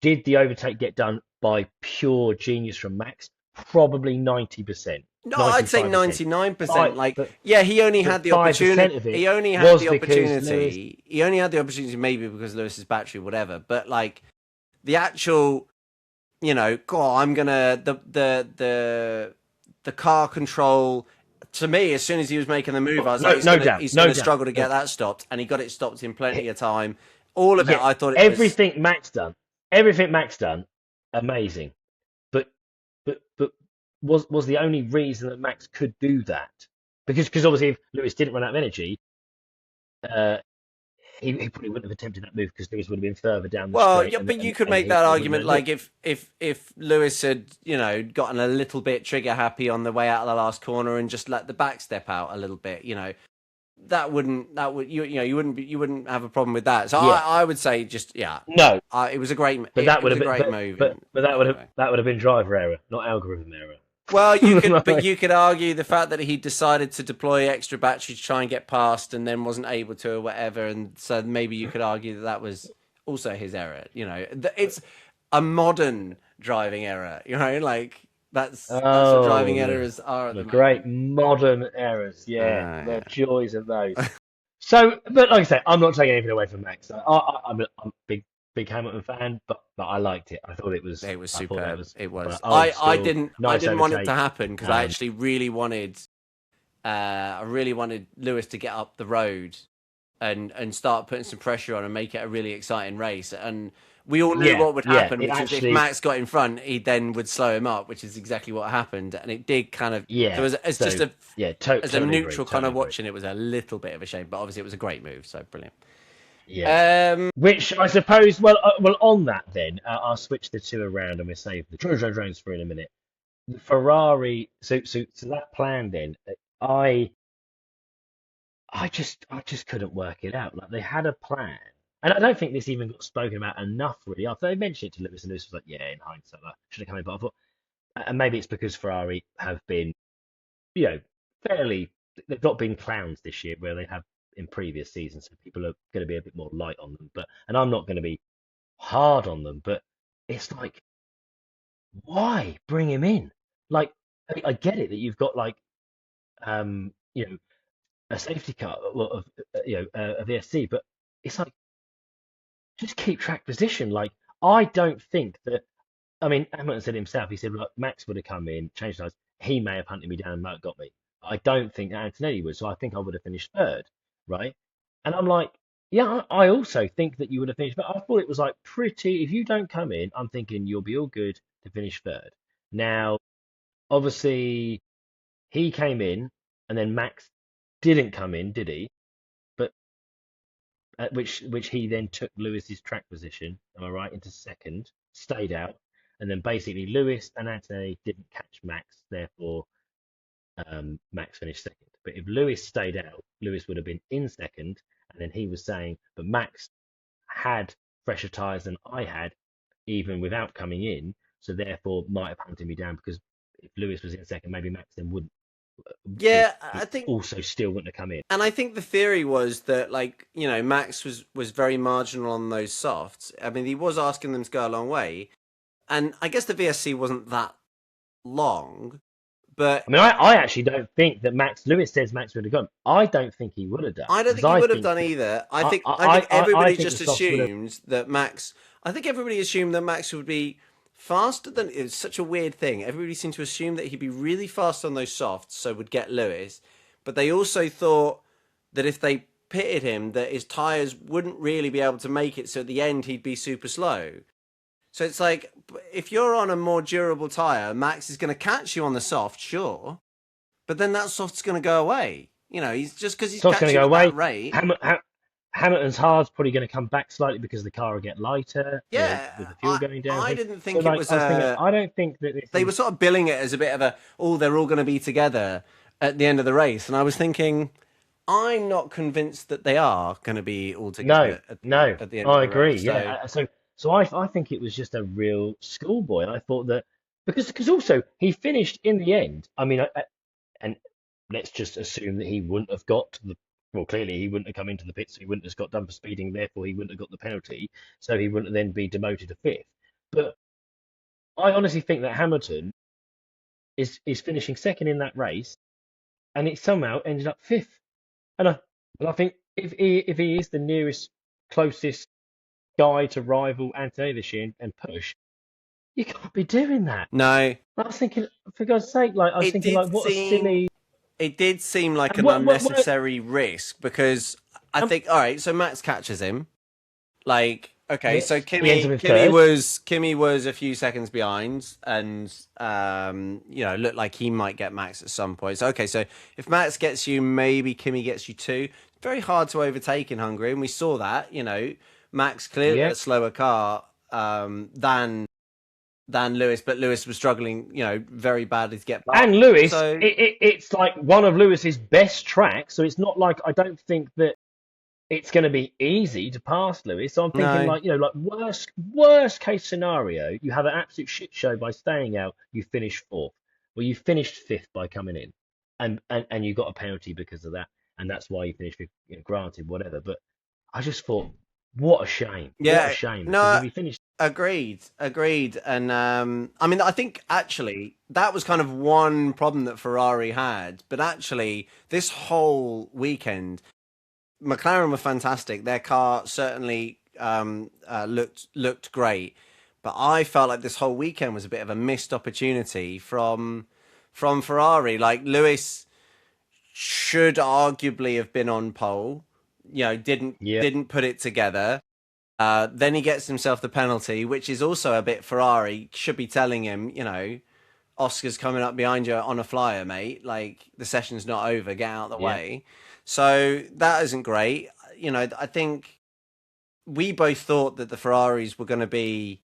did the overtake get done by pure genius from Max? Probably 90%, No, I'd say 95%. 99%. Like, But yeah, he only but had the 5% opportunity. of it He only had was the because Lewis. opportunity. He only had the opportunity, maybe because Lewis's battery, whatever. But like the actual, go on, I'm gonna the car control. To me, as soon as he was making the move, I Oh, was like, no, he's no gonna doubt, he's no gonna doubt. struggle to get that stopped, and he got it stopped in plenty of time. All of it, Yeah, I thought it was. everything Max done, everything Max done, amazing. But but was the only reason that Max could do that because obviously if Lewis didn't run out of energy, uh, he probably wouldn't have attempted that move because Lewis would have been further down the Well, straight yeah, and but you and, could and make he, that he wouldn't argument, have lived. like if Lewis had gotten a little bit trigger happy on the way out of the last corner and just let the back step out a little bit, that would you wouldn't have a problem with that. So I, Yeah, I would say just yeah, no, it was a great but it, that it would was have a been great move. And but that would have anyway, been driver error, not algorithm error. well, Like, you could argue the fact that he decided to deploy extra battery to try and get past and then wasn't able to or whatever, and so maybe you could argue that was also his error. It's a modern driving error. Like that's what oh, driving errors are at the the great moment. modern errors. Yeah, the Yeah. joys of those. So, but like I say, I'm not taking anything away from Max. I'm a big Hamilton fan, but I liked it. It was I thought that superb. was It was. old I school, didn't I nice didn't want it to overtake. happen because Um, I really wanted Lewis to get up the road and start putting some pressure on and make it a really exciting race. And we all knew yeah, what would yeah. happen, It which was if actually, Max got in front, he then would slow him up, which is exactly what happened. And it did kind of. So yeah. as just So yeah, as a totally agree. neutral kind Totally of agree. watching, it was a little bit of a shame, but obviously it was a great move. So brilliant. Yeah. Um, Which I suppose, well, on that then, I'll switch the two around and we'll save the drones for in a minute. The Ferrari, so that plan then, I I just couldn't work it out. Like they had a plan, and I don't think this even got spoken about enough really. After they mentioned it to Lewis, and Lewis was like, "Yeah, in hindsight, that should have come in." But I thought, and maybe it's because Ferrari have been, you know, fairly. They've not been clowns this year where they have in previous seasons, so people are going to be a bit more light on them. But and I'm not going to be hard on them, but it's like, why bring him in? Like, I get it that you've got like you know, a safety car, well, a VSC, but it's like just keep track position. Like I don't think that. I mean, Hamilton said himself. He said, "Look, Max would have come in, changed tires. He may have hunted me down and Merck got me. I don't think that Antonelli would. So I think I would have finished third, right?" And I'm like, "Yeah, I also think that you would have finished." But I thought it was like pretty. If you don't come in, I'm thinking you'll be all good to finish third. Now, obviously, he came in, and then Max didn't come in, did he? But which he then took Lewis's track position, am I right, into second, stayed out, and then basically Lewis and Antonelli didn't catch Max, therefore Max finished second. But if Lewis stayed out, Lewis would have been in second, and then he was saying, but Max had fresher tyres than I had, even without coming in, so therefore might have hunted me down because if Lewis was in second, maybe Max then wouldn't. Yeah, He I think, also still wouldn't have come in. and I think the theory was that, like, Max was very marginal on those softs. I mean, he was asking them to go a long way, and I guess the VSC wasn't that long, but I mean, I actually don't think that Max Lewis says Max would have gone. I don't think he would have done I don't because think he I would have think done that either. I think I everybody think the just softs would have. assumed that Max. I think everybody assumed that Max would be faster than. It's such a weird thing. Everybody seemed to assume that he'd be really fast on those softs, so would get Lewis. But they also thought that if they pitted him, that his tires wouldn't really be able to make it. So at the end, he'd be super slow. So it's like if you're on a more durable tire, Max is going to catch you on the soft, sure, but then that soft's going to go away. He's just because he's Soft's going to catching go at that away. rate. Hamilton's hard's probably going to come back slightly because the car will get lighter, Yeah, with the fuel I going down. I didn't So think it like was I was thinking, a. I don't think that this They were is sort of billing it as a bit of a. Oh, they're all going to be together at the end of the race, and I was thinking, I'm not convinced that they are going to be all no, together no. at the end of I the agree. race. So Yeah. So I think it was just a real schoolboy. And I thought that because also he finished in the end. I mean, and let's just assume that he wouldn't have got the. Well, clearly he wouldn't have come into the pits, so he wouldn't have got done for speeding. Therefore, he wouldn't have got the penalty, so he wouldn't then be demoted to fifth. But I honestly think that Hamilton is finishing second in that race, and it somehow ended up fifth. And I think if he is the nearest, closest guy to rival Antonelli this year and push, you can't be doing that. no, I was thinking, for God's sake, like I was it thinking, did like what a seem silly. it did seem like And an what unnecessary risk because I um, think all right, so Max catches him. Like, okay, so yes, he ends up Kimmy in Kimmy third. was Kimmy was a few seconds behind, and looked like he might get Max at some point. So okay, so if Max gets you, maybe Kimmy gets you too. Very hard to overtake in Hungary, and we saw that. Max clearly Yeah, a slower car than Lewis, but Lewis was struggling, very badly to get past. and Lewis, So it's like one of Lewis's best tracks, so it's not like I don't think that it's going to be easy to pass Lewis. So I'm thinking no, like, like worst case scenario, you have an absolute shit show by staying out, you finish fourth. Well, you finished fifth by coming in, and you got a penalty because of that, and that's why you finished fifth. Granted, whatever. But I just thought, what a yeah, shame, because no, if he finished, agreed. And I mean, I think actually that was kind of one problem that Ferrari had, but actually this whole weekend, McLaren were fantastic. Their car certainly looked great, but I felt like this whole weekend was a bit of a missed opportunity from Ferrari. Like Lewis should arguably have been on pole. Didn't yeah, didn't put it together. Then he gets himself the penalty, which is also a bit Ferrari. Should be telling him, Oscar's coming up behind you on a flyer, mate. Like the session's not over. Get out of the yeah, way. So that isn't great. I think we both thought that the Ferraris were going to be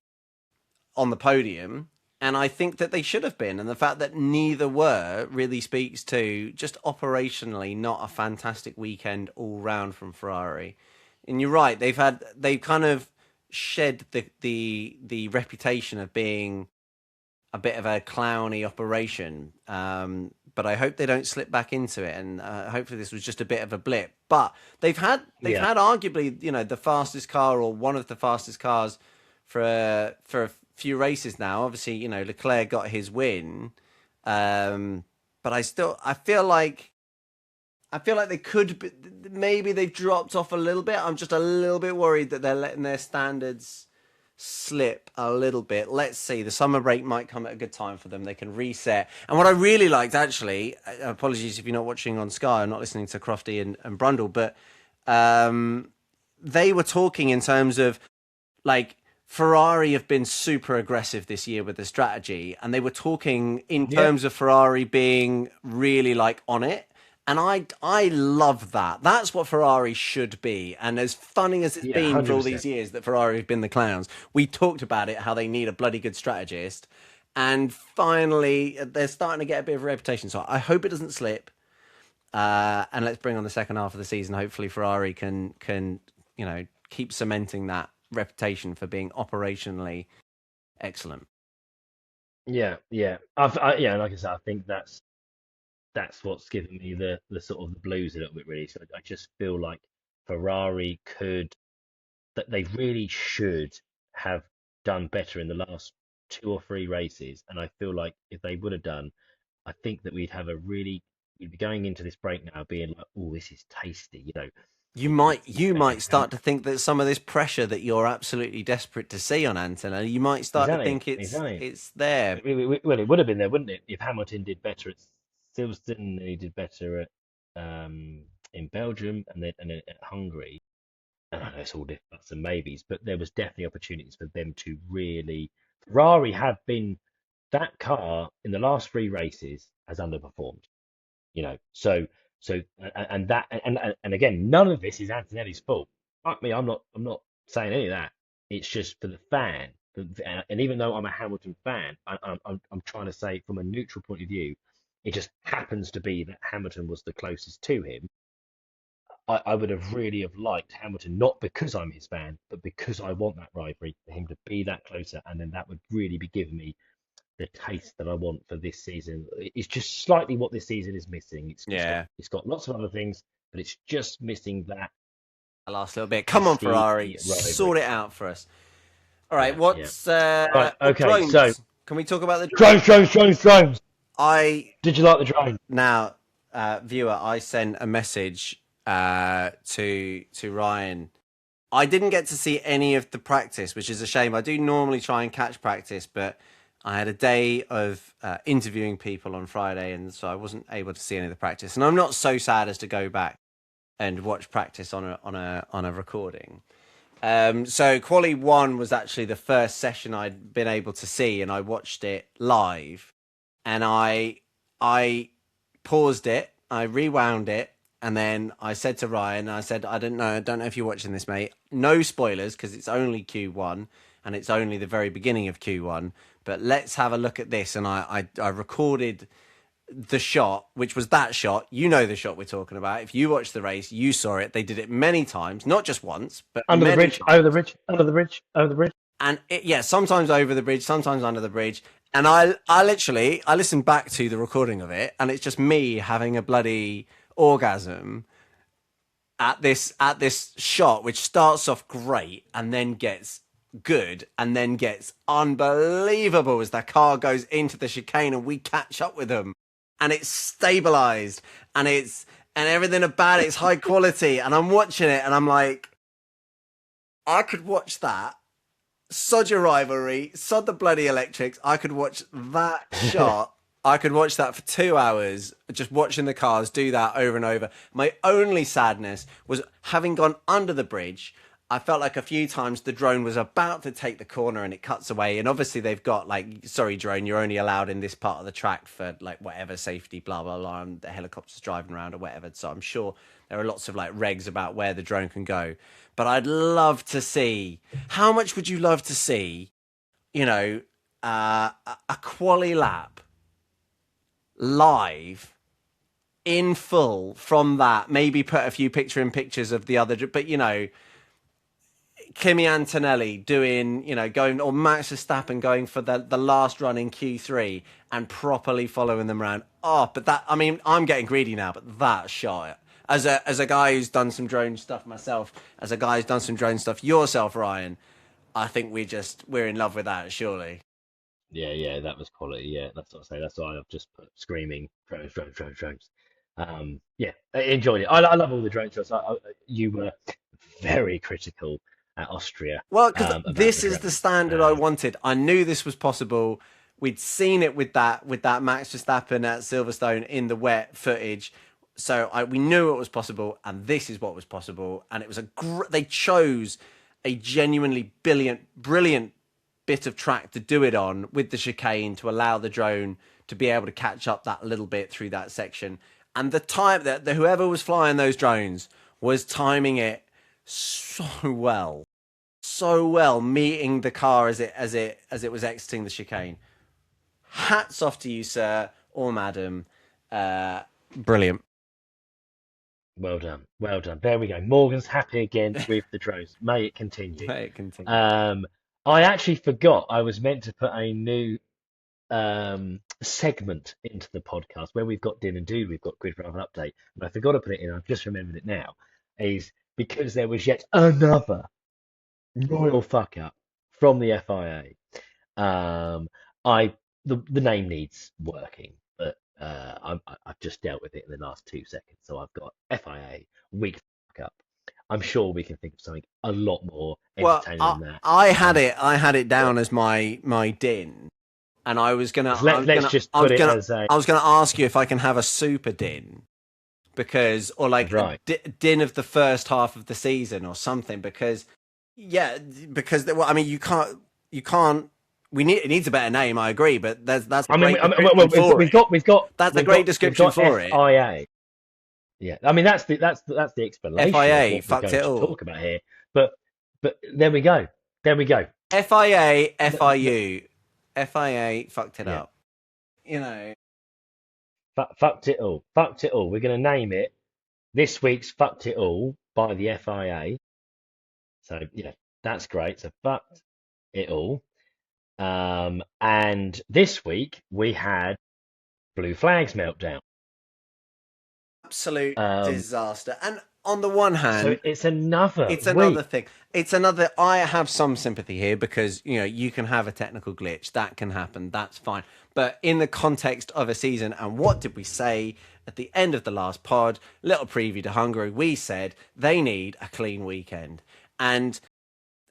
on the podium, and I think that they should have been. And the fact that neither were really speaks to just operationally not a fantastic weekend all round from Ferrari. And you're right; they've kind of shed the reputation of being a bit of a clowny operation. But I hope they don't slip back into it, and hopefully this was just a bit of a blip. But they've yeah, had arguably the fastest car or one of the fastest cars for a few races now. Obviously, Leclerc got his win, but I feel like I feel like they could be, maybe they've dropped off a little bit. I'm just a little bit worried that they're letting their standards slip a little bit. Let's see. The summer break might come at a good time for them. They can reset. And what I really liked, actually, apologies if you're not watching on Sky, I'm not listening to Crofty and Brundle, but they were talking in terms of like Ferrari have been super aggressive this year with the strategy, and they were talking in Yeah, terms of Ferrari being really like on it. And I love that. That's what Ferrari should be. And as funny as it's yeah, been for all these 100%. years that Ferrari have been the clowns, we talked about it, how they need a bloody good strategist. And finally, they're starting to get a bit of a reputation. So I hope it doesn't slip. And let's bring on the second half of the season. Hopefully, Ferrari can keep cementing that reputation for being operationally excellent. Yeah, yeah. Yeah, like I said, I think that's what's given me the sort of the blues a little bit really. So I just feel like Ferrari could that they really should have done better in the last two or three races, and I feel like if they would have done, I think that we'd be going into this break now being like, oh, this is tasty, You might and start to think that some of this pressure that you're absolutely desperate to see on Antonelli, you might start to exactly, think it's exactly. it's there. Well, it would have been there, wouldn't it, if Hamilton did better at Silverstone and he did better at in Belgium and then at Hungary. And I know it's all different and maybes, but there was definitely opportunities for them to really. Ferrari have been that car in the last three races has underperformed, and again, none of this is Antonelli's fault. I'm not saying any of that. It's just for the fan, and even though I'm a Hamilton fan, I'm trying to say from a neutral point of view, it just happens to be that Hamilton was the closest to him. I would have really have liked Hamilton, not because I'm his fan, but because I want that rivalry for him to be that closer, and then that would really be giving me the taste that I want for this season. It's just slightly what this season is missing. Yeah, It's got lots of other things, but it's just missing that the last little bit. Come on, tasty Ferrari, sort rivalry. it out for us. All right, Yeah, yeah. what's Right, okay. So drones? Can we talk about the drones? drones. I Did you like the drone? now, viewer, I sent a message to Ryan. I didn't get to see any of the practice, which is a shame. I do normally try and catch practice, but I had a day of interviewing people on Friday, and so I wasn't able to see any of the practice. And I'm not so sad as to go back and watch practice on a recording. So Quali One was actually the first session I'd been able to see, and I watched it live, and I paused it, I rewound it, and then I said to Ryan, I said, I don't know if you're watching this, mate. No spoilers because it's only Q1 and it's only the very beginning of Q1. But let's have a look at this, and I recorded the shot, which was that shot. You know the shot we're talking about. If you watched the race, you saw it. They did it many times, not just once, but Under the many bridge, over the times. bridge, under the bridge, over the bridge. And yeah, sometimes over the bridge, sometimes under the bridge. And I listened back to the recording of it, and it's just me having a bloody orgasm at this shot, which starts off great and then gets good and then gets unbelievable as that car goes into the chicane and we catch up with them, and it's stabilized and everything about it's high quality, and I'm watching it and I'm like, I could watch that. Sod your rivalry, sod the bloody electrics. I could watch that shot. I could watch that for 2 hours, just watching the cars do that over and over. My only sadness was having gone under the bridge. I felt like a few times the drone was about to take the corner and it cuts away. And obviously they've got like, sorry, drone, you're only allowed in this part of the track for like whatever safety, blah, blah, blah. And the helicopter's driving around or whatever. So I'm sure there are lots of like regs about where the drone can go. But I'd love to see, how much would you love to see, you know, a quali lap live in full from that? Maybe put a few pictures of the other, but Kimi Antonelli doing, going, or Max Verstappen going for the last run in Q3 and properly following them around. Oh, but that, I mean, I'm getting greedy now, but that shot. As a guy who's done some drone stuff myself, as a guy who's done some drone stuff yourself, Ryan, I think we're in love with that, surely. Yeah, yeah, that was quality. Yeah, that's what I say. That's why I've just put screaming drones, drones, drones, drones. Yeah, I enjoyed it. I love all the drone shots. You were very critical at Austria Well, because about this the is the drones. standard I wanted. I knew this was possible. We'd seen it with that Max Verstappen at Silverstone in the wet footage, so we knew it was possible, and this is what was possible. And it was they chose a genuinely brilliant bit of track to do it on with the chicane to allow the drone to be able to catch up that little bit through that section. And the time that whoever was flying those drones was timing it so well, meeting the car as it was exiting the chicane. Hats off to you, sir or madam. Brilliant. Well done, well done. There we go. Morgan's happy again with the drones. May it continue. May it continue. Um, I actually forgot I was meant to put a new segment into the podcast where we've got Din and Dude, we've got Grid Rival Update, and I forgot to put it in. I've just remembered it now. Is because there was yet another royal fuck up from the FIA. Um, I the name needs working, but I've just dealt with it in the last 2 seconds. So I've got FIA weak fuck up. I'm sure we can think of something a lot more Well, entertaining than that. I had it But down as my din, and let's just put it as a I was gonna ask you if I can have a super din because or like right. din of the first half of the season or something because yeah well, I mean you can't it needs a better name. I agree, but that's a great description for it. That's a great description for it. FIA. Yeah, I mean that's the explanation of FIA what we're fucked going it to all. talk about here. But there we go. There we go. FIA FIU FIA fucked it up. You know. Fucked it all. Fucked it all. We're going to name it this week's Fucked It All by the FIA. So yeah, that's great. So fucked it all. And this week we had Blue Flags meltdown. Absolute Um, disaster. And on the one so hand, it's another it's week. another thing. It's another. I have some sympathy here because you can have a technical glitch that can happen. That's fine. But in the context of a season, and what did we say at the end of the last pod? Little preview to Hungary. We said they need a clean weekend, and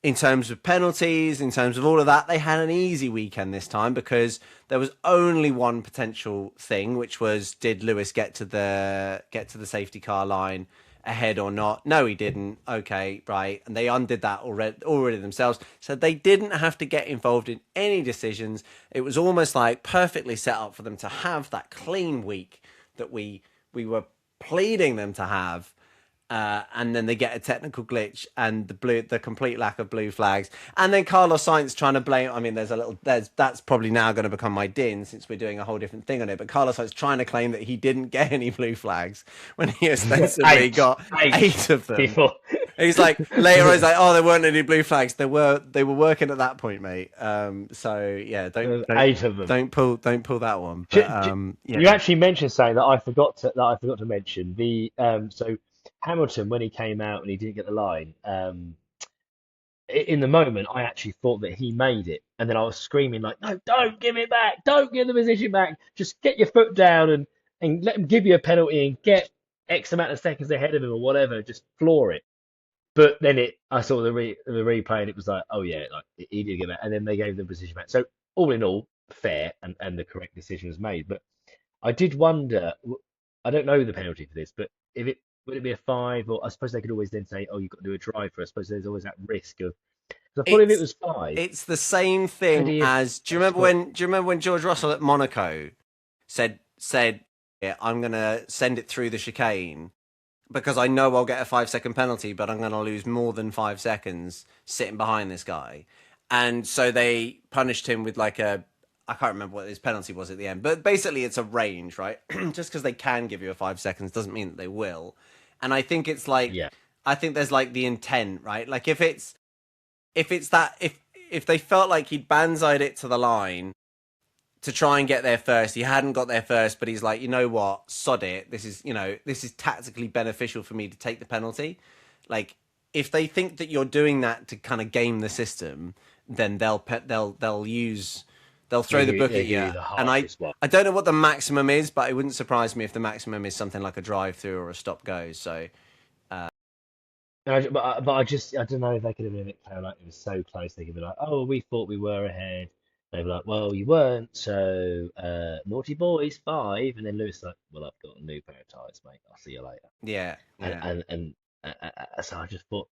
in terms of penalties, in terms of all of that, they had an easy weekend this time because there was only one potential thing, which was did Lewis get to the safety car line ahead or not? No, he didn't. Okay, right, and they undid that already themselves, so they didn't have to get involved in any decisions. It was almost like perfectly set up for them to have that clean week that we were pleading them to have, and then they get a technical glitch and the complete lack of blue flags, and then Carlos Sainz trying to blame. I mean, that's probably now going to become my din since we're doing a whole different thing on it. But Carlos Sainz trying to claim that he didn't get any blue flags when he ostensibly got eight of them. Before. He's like later, he's like, oh, there weren't any blue flags. They were working at that point, mate. So yeah, don't 8 of them. Don't pull that one. But, yeah. You actually mentioned something that I forgot to mention. The so Hamilton, when he came out and he didn't get the line, in the moment I actually thought that he made it, and then I was screaming like, "No, don't give it back! Don't give the position back! Just get your foot down and let him give you a penalty and get X amount of seconds ahead of him or whatever. Just floor it." But then I saw the replay and it was like, oh yeah, like he did get that, and then they gave the position back. So all in all, fair and the correct decision was made. But I did wonder, I don't know the penalty for this, but if it would it be a 5, or I suppose they could always then say, oh, you've got to do a driver. I suppose there's always that risk of. Because I thought if it was 5, it's the same thing as. Do you remember when George Russell at Monaco said, yeah, I'm gonna send it through the chicane because I know I'll get a 5-second penalty, but I'm gonna lose more than 5 seconds sitting behind this guy, and so they punished him with like I can't remember what his penalty was at the end, but basically it's a range, right? Just because they can give you a 5 seconds doesn't mean that they will. And I think it's like, yeah, I think there's like the intent, right? Like if they felt like he'd banzaied it to the line to try and get there first, he hadn't got there first, but he's like, you know what, sod it. This is tactically beneficial for me to take the penalty. Like if they think that you're doing that to kind of game the system, then they'll use They'll throw the book They at give you, you the and harshest one. I don't know what the maximum is, but it wouldn't surprise me if the maximum is something like a drive-through or a stop-go. So But I don't know if they could have been a bit clever. Like it was so close, they could be like, "Oh, we thought we were ahead." They'd be like, "Well, you weren't." So, naughty boys, 5, and then Lewis like, "Well, I've got a new pair of tyres, mate. I'll see you later." yeah, And yeah, so I just thought,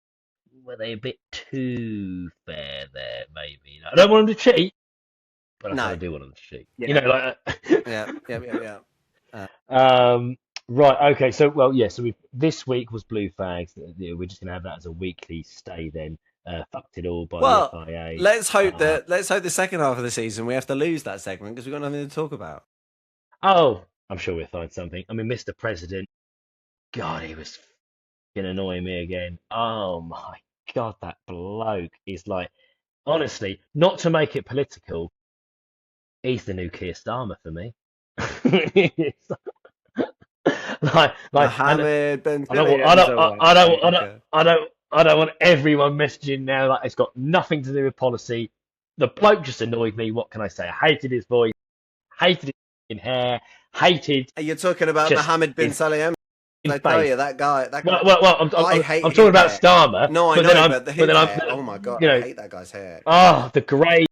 were they a bit too fair there? Maybe. I don't want them to cheat, but I kind no, of do want them to cheat. yeah, Like. yeah, yeah, yeah, yeah. Um, right, okay, so well, yeah, so this week was blue flags. We're just gonna have that as a weekly stay then. Fucked it all by the Well, FIA. let's hope the second half of the season we have to lose that segment because we've got nothing to talk about. Oh, I'm sure we'll find something. I mean, Mr. President, God, he was fucking annoying me again. Oh my God, that bloke is like, honestly, not to make it political, he's the new Keir Starmer for me. And Mohammed Ben I don't want, Sulayem, so I don't want everyone messaging now. Like it's got nothing to do with policy. The bloke just annoyed me. What can I say? I hated his voice, hated his hair, hated you're talking about just Mohammed bin Sulayem. in I tell you, face. that guy. I hate I'm his talking about hair. Starmer, No, I but then know, but but his then hair. Oh my god, you I know, hate that guy's hair. the grey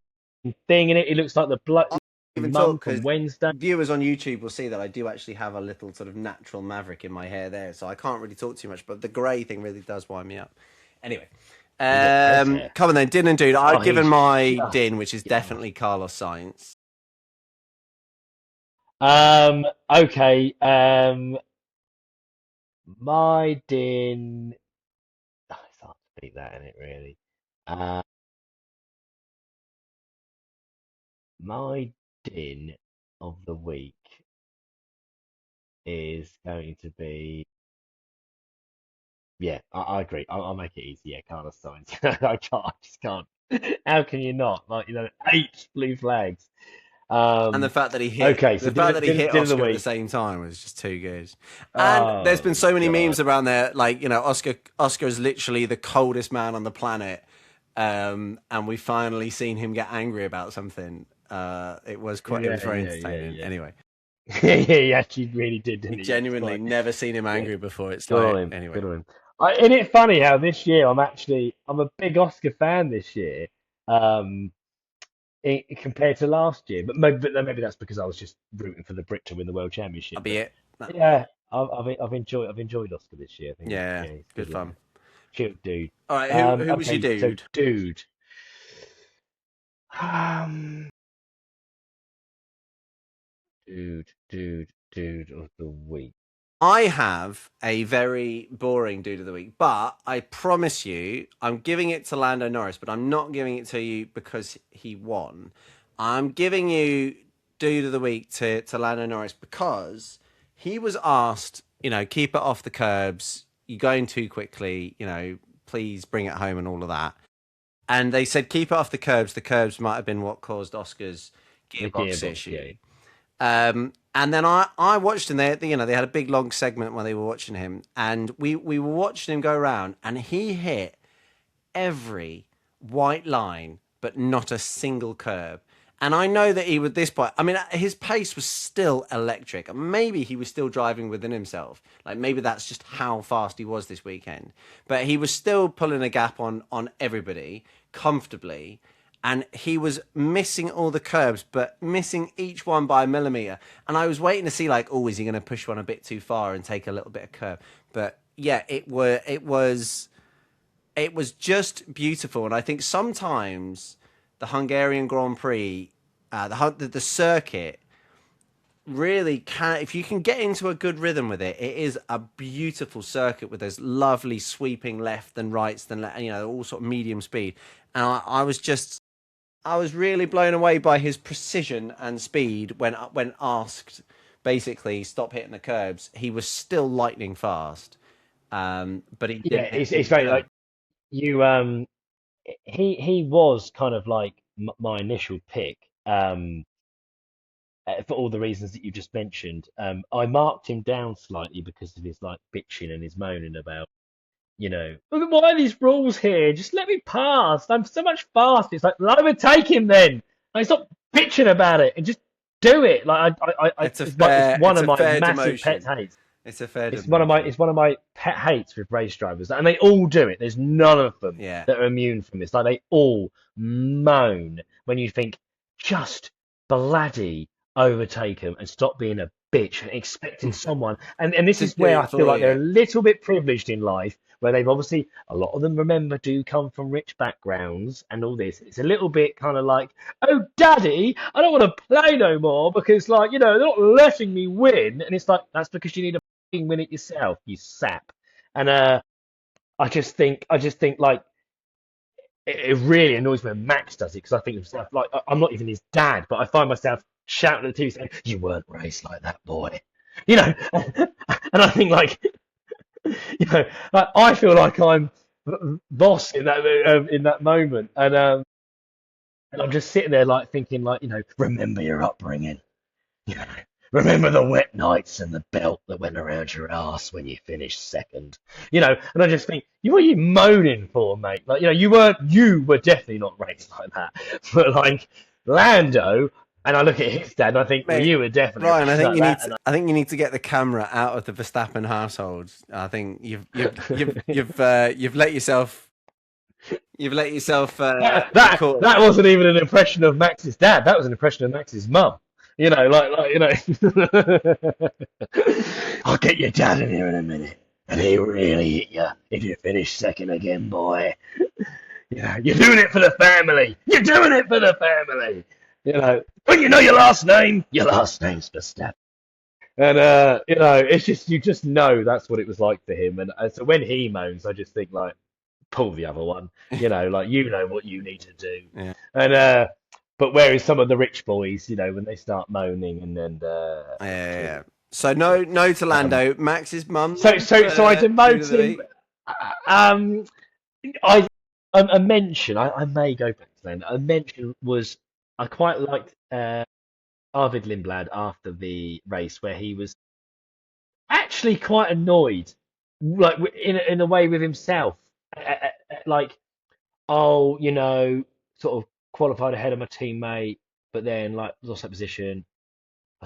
thing in it. It looks like the bloke I even mum talk from because Wednesday. viewers on YouTube will see that I do actually have a little sort of natural maverick in my hair there, so I can't really talk too much. But the grey thing really does wind me up. Anyway, You got Prez hair. come on then, Din and Dude. I've given He's my just Din, which is God. definitely Carlos Sainz. Okay. My din. Oh, it's hard to beat that, isn't it, really? Uh, my din of the week is going to be. Yeah, I agree. I'll make it easy. Yeah, Carlos Sainz. I just can't. How can you not? Like, 8 blue flags. And the Um, fact that he hit okay, so the fact that he hit din of the Oscar at the week. same time was just too good. And there's been Oh so many God. memes around there, like Oscar is literally the coldest man on the planet. And we finally seen him get angry about something. It was Yeah, very yeah, yeah, entertaining. yeah. Anyway, Yeah, he actually really did, we didn't he? It's genuinely like, never seen him yeah. angry before. It's Good on like him. anyway. Good on him. Isn't it funny how this year I'm a big Oscar fan this year, um, compared to last year. But maybe that's because I was just rooting for the Brit to win the World Championship. That'll be But it. yeah, I've enjoyed Oscar this year. I think Yeah, yeah, he's a good good fun. lad. Cute dude. All right, who was your Okay, so dude? dude, um, dude of the week. I have a very boring dude of the week, but I promise you, I'm giving it to Lando Norris, but I'm not giving it to you because he won. I'm giving you dude of the week to Lando Norris because he was asked, keep it off the curbs. You're going too quickly, please bring it home and all of that. And they said, keep it off the curbs. The curbs might have been what caused Oscar's The gearbox gearbox, issue. And then I watched him. They had a big long segment when they were watching him, and we were watching him go around, and he hit every white line, but not a single curb. And I know that he, at this point, I mean, his pace was still electric. Maybe he was still driving within himself. Like maybe that's just how fast he was this weekend. But he was still pulling a gap on everybody comfortably. And he was missing all the curbs, but missing each one by a millimeter. And I was waiting to see, like, oh, is he going to push one a bit too far and take a little bit of curb? But yeah, it was just beautiful. And I think sometimes the Hungarian Grand Prix, the circuit, really can, if you can get into a good rhythm with it, it is a beautiful circuit with those lovely sweeping left and rights, and all sort of medium speed. And I was really blown away by his precision and speed when asked, basically, stop hitting the curbs. He was still lightning fast, but he Yeah, didn't hit it's any very curbs. like you. He was kind of like my initial pick. For all the reasons that you just mentioned. I marked him down slightly because of his like bitching and his moaning about, why are these rules here? Just let me pass. I'm so much faster. It's like, overtake him then. Like, stop bitching about it and just do it. Like it's one it's of a my fair massive pet demotion. hates. It's a fair It's demotion. one of my pet hates with race drivers, and they all do it. There's none of them Yeah. that are immune from this. Like they all moan when you think, just bloody overtake them and stop being a bitch and expecting someone. And this To is do where it I feel for like they're a you. little bit privileged in life, where they've obviously a lot of them remember do come from rich backgrounds and all this. It's a little bit kind of like, oh, daddy, I don't want to play no more because, like, they're not letting me win. And it's like, that's because you need a win it yourself, you sap. And I just think like it really annoys me when Max does it because I think to myself like I'm not even his dad, but I find myself shouting at the TV saying, "You weren't raised like that, boy," you know. And I think like like, I feel like I'm boss in that moment, and I'm just sitting there like thinking like remember your upbringing. You know, remember the wet nights and the belt that went around your ass when you finished second. And I just think, what are you moaning for, mate? Like, you were definitely not raised like that. But like Lando, and I look at his dad and I think, well, Mate, you were definitely Ryan, raised like that. And I think you need to get the camera out of the Verstappen household. I think you've let yourself be caught. that wasn't even an impression of Max's dad. That was an impression of Max's mum. I'll get your dad in here in a minute, and he'll really hit you if you finish second again, boy. You're doing it for the family. You're doing it for the family. When you know your last name's Verstappen. And it's just you just know that's what it was like for him. And so when he moans, I just think like, pull the other one. Like what you need to do. Yeah. And but whereas some of the rich boys, when they start moaning and Yeah. So no to um, Lando. Max's mum so then so so I for dude demote of the him. week. Um, I a mention. I may go back to that. A mention was I quite liked Arvid Lindblad after the race where he was actually quite annoyed, like in a way with himself, like oh sort of qualified ahead of my teammate, but then like lost that position. I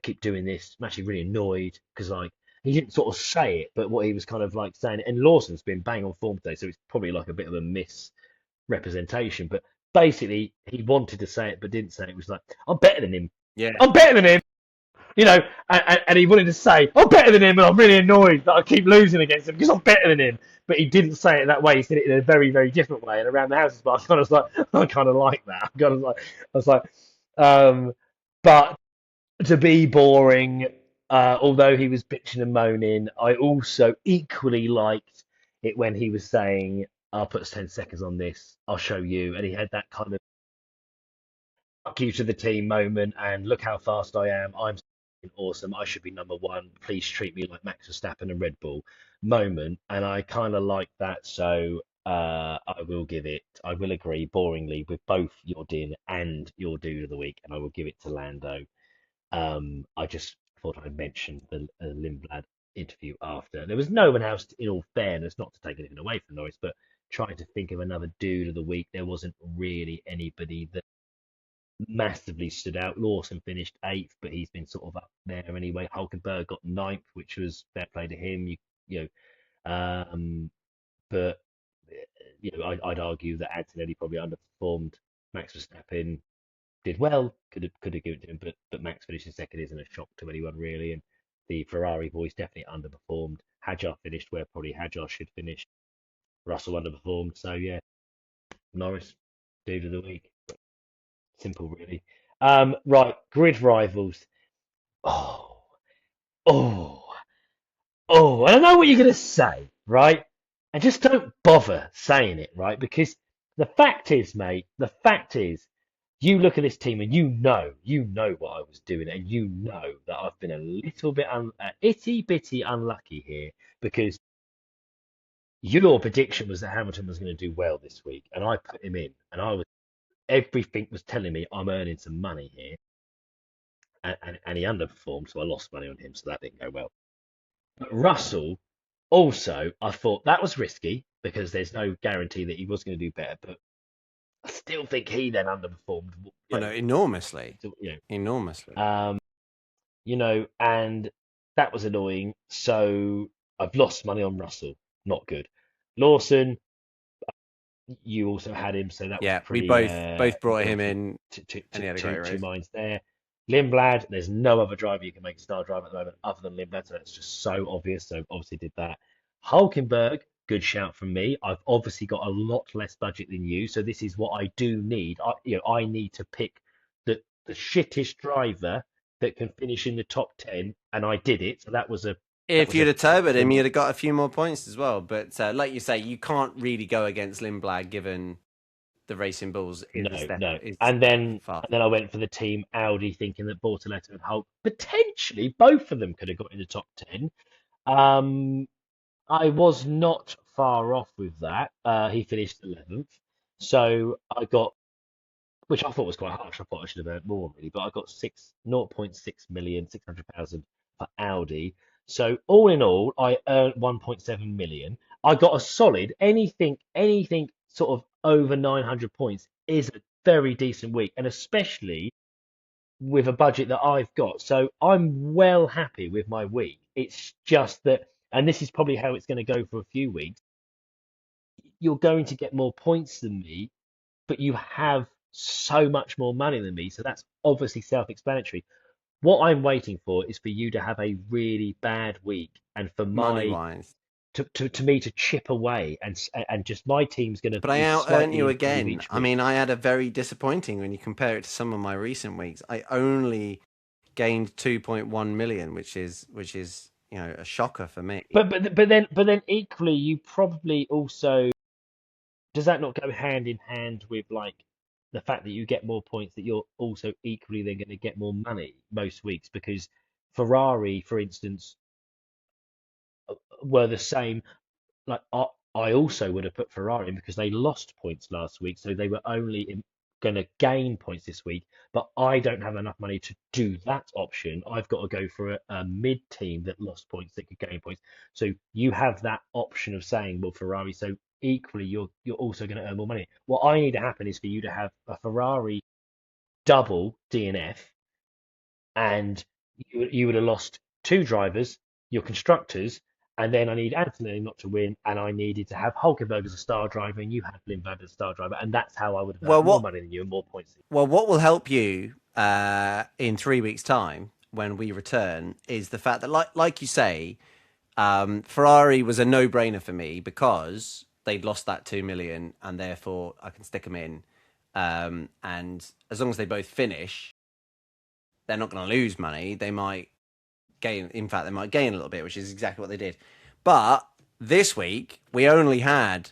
keep doing this. I'm actually really annoyed because like he didn't sort of say it, but what he was kind of like saying. And Lawson's been bang on form today, so it's probably like a bit of a misrepresentation. But basically, he wanted to say it but didn't say it. It was like, I'm better than him. Yeah. I'm better than him. And he wanted to say, I'm better than him, and I'm really annoyed that I keep losing against him because I'm better than him. But he didn't say it that way. He said it in a very, very different way. And around the houses, but I kind of was like, I kind of like that. I was like, um, but to be boring, although he was bitching and moaning, I also equally liked it when he was saying, I'll put 10 seconds on this, I'll show you. And he had that kind of fuck you to the team moment and look how fast I am. I'm awesome. I should be number one. Please treat me like Max Verstappen and Red Bull moment. And I kind of like that. So I will agree boringly with both your din and your dude of the week. And I will give it to Lando. I just thought I'd mention the Lindblad interview after. There was no one else, in all fairness, not to take anything away from Norris, but trying to think of another dude of the week, there wasn't really anybody that massively stood out. Lawson finished eighth, but he's been sort of up there anyway. Hulkenberg got ninth, which was fair play to him. You know, but I'd argue that Antonelli probably underperformed. Max Verstappen did well, could have given it to him, but Max finishing second isn't a shock to anyone really. And the Ferrari boys definitely underperformed. Hadjar finished where probably Hadjar should finish. Russell underperformed. So yeah, Norris, dude of the week. Simple really. Right, grid rivals. Oh, oh, oh. And I know what you're gonna say, right? And just don't bother saying it, right? Because the fact is, mate, the fact is you look at this team and you know what I was doing, and you know that I've been a little bit itty bitty unlucky here because your prediction was that Hamilton was going to do well this week, and I put him in, and everything was telling me I'm earning some money here, and he underperformed, so I lost money on him, so that didn't go well. But Russell, also, I thought that was risky because there's no guarantee that he was going to do better, but I still think he then underperformed. Oh You no, enormously, know, enormously. um, and that was annoying. So I've lost money on Russell. Not good. Lawson, you also had him, so that was Yeah, we pretty. both brought him Obviously, in, and he had a great two race. minds there. Lindblad, there's no other driver you can make a star driver at the moment other than Lindblad, so that's just so obvious. So obviously did that. Hulkenberg, good shout from me. I've obviously got a lot less budget than you, so this is what I do need. I need to pick the shittest driver that can finish in the top 10, and I did it. So that If was a you'd have turboed him, from you'd have got a few more points as well. But like you say, you can't really go against Lindblad given the Racing Bulls is a no, step no. is And then far. and then I went for the team Audi, thinking that Bortoleto and Hulk potentially both of them could have got in the top 10. Um, I was not far off with that. He finished 11th, so I got, which I thought was quite harsh. I thought I should have earned more really, but I got 600,000 for Audi. So all in all, I earned 1.7 million. I got a solid anything sort of over 900 points is a very decent week, and especially with a budget that I've got. So I'm well happy with my week. It's just that, and this is probably how it's going to go for a few weeks. You're going to get more points than me, but you have so much more money than me. So that's obviously self-explanatory. What I'm waiting for is for you to have a really bad week and for Money my wise. to me to chip away and just my team's going to But I be out earned slightly you improve again. each I week. mean, I had a very disappointing when you compare it to some of my recent weeks. I only gained 2.1 million, which is a shocker for me. But then equally you probably also, does that not go hand in hand with like the fact that you get more points, that you're also equally then going to get more money most weeks? Because Ferrari, for instance, were the same. Like I also would have put Ferrari in because they lost points last week, so they were only going to gain points this week. But I don't have enough money to do that option. I've got to go for a mid team that lost points that could gain points. So you have that option of saying, well, Ferrari. So equally, you're also going to earn more money. What I need to happen is for you to have a Ferrari double DNF, and you would have lost two drivers, your constructors, and then I need Antonelli not to win, and I needed to have Hulkenberg as a star driver, and you had Lindblad as a star driver, and that's how I would have Well, earned more what money than you and more points than what will help you in 3 weeks' time when we return is the fact that, like you say, Ferrari was a no-brainer for me because they'd lost that 2 million, and therefore I can stick them in. And as long as they both finish, they're not going to lose money. They might gain. In fact, they might gain a little bit, which is exactly what they did. But this week we only had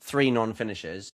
three non-finishers,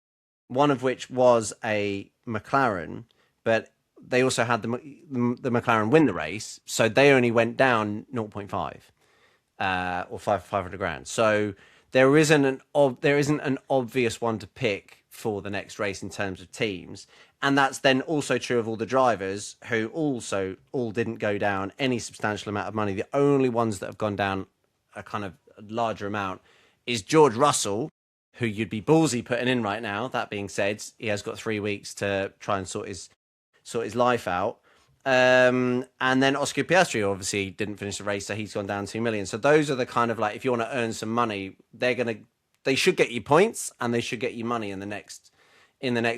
one of which was a McLaren, but they also had the McLaren win the race, so they only went down 0.5 or 500 grand. So there isn't an obvious one to pick for the next race in terms of teams, and that's then also true of all the drivers who also all didn't go down any substantial amount of money. The only ones that have gone down a kind of larger amount is George Russell, who you'd be ballsy putting in right now. That being said, he has got 3 weeks to try and sort his life out. And then Oscar Piastri obviously didn't finish the race, so he's gone down 2 million. So those are the kind of, like, if you want to earn some money, they should get you points and they should get you money in the next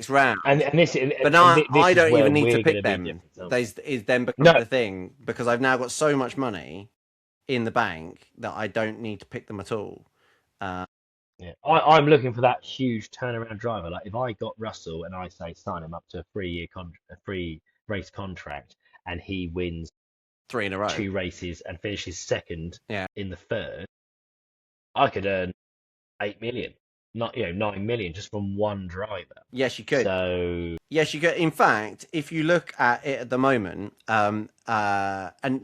round. you. But And now this I is don't where even need to we're going to pick be them. different, aren't we? They is then becomes No, the thing because I've now got so much money in the bank that I don't need to pick them at all. Uh, yeah, I'm looking for that huge turnaround driver. Like if I got Russell and I say sign him up to a free race contract, and he wins three in a row. two races and finishes second Yeah. in the third, I could earn 8 million, not 9 million just from one driver. Yes, you could. So Yes, you could. In fact, if you look at it at the moment, and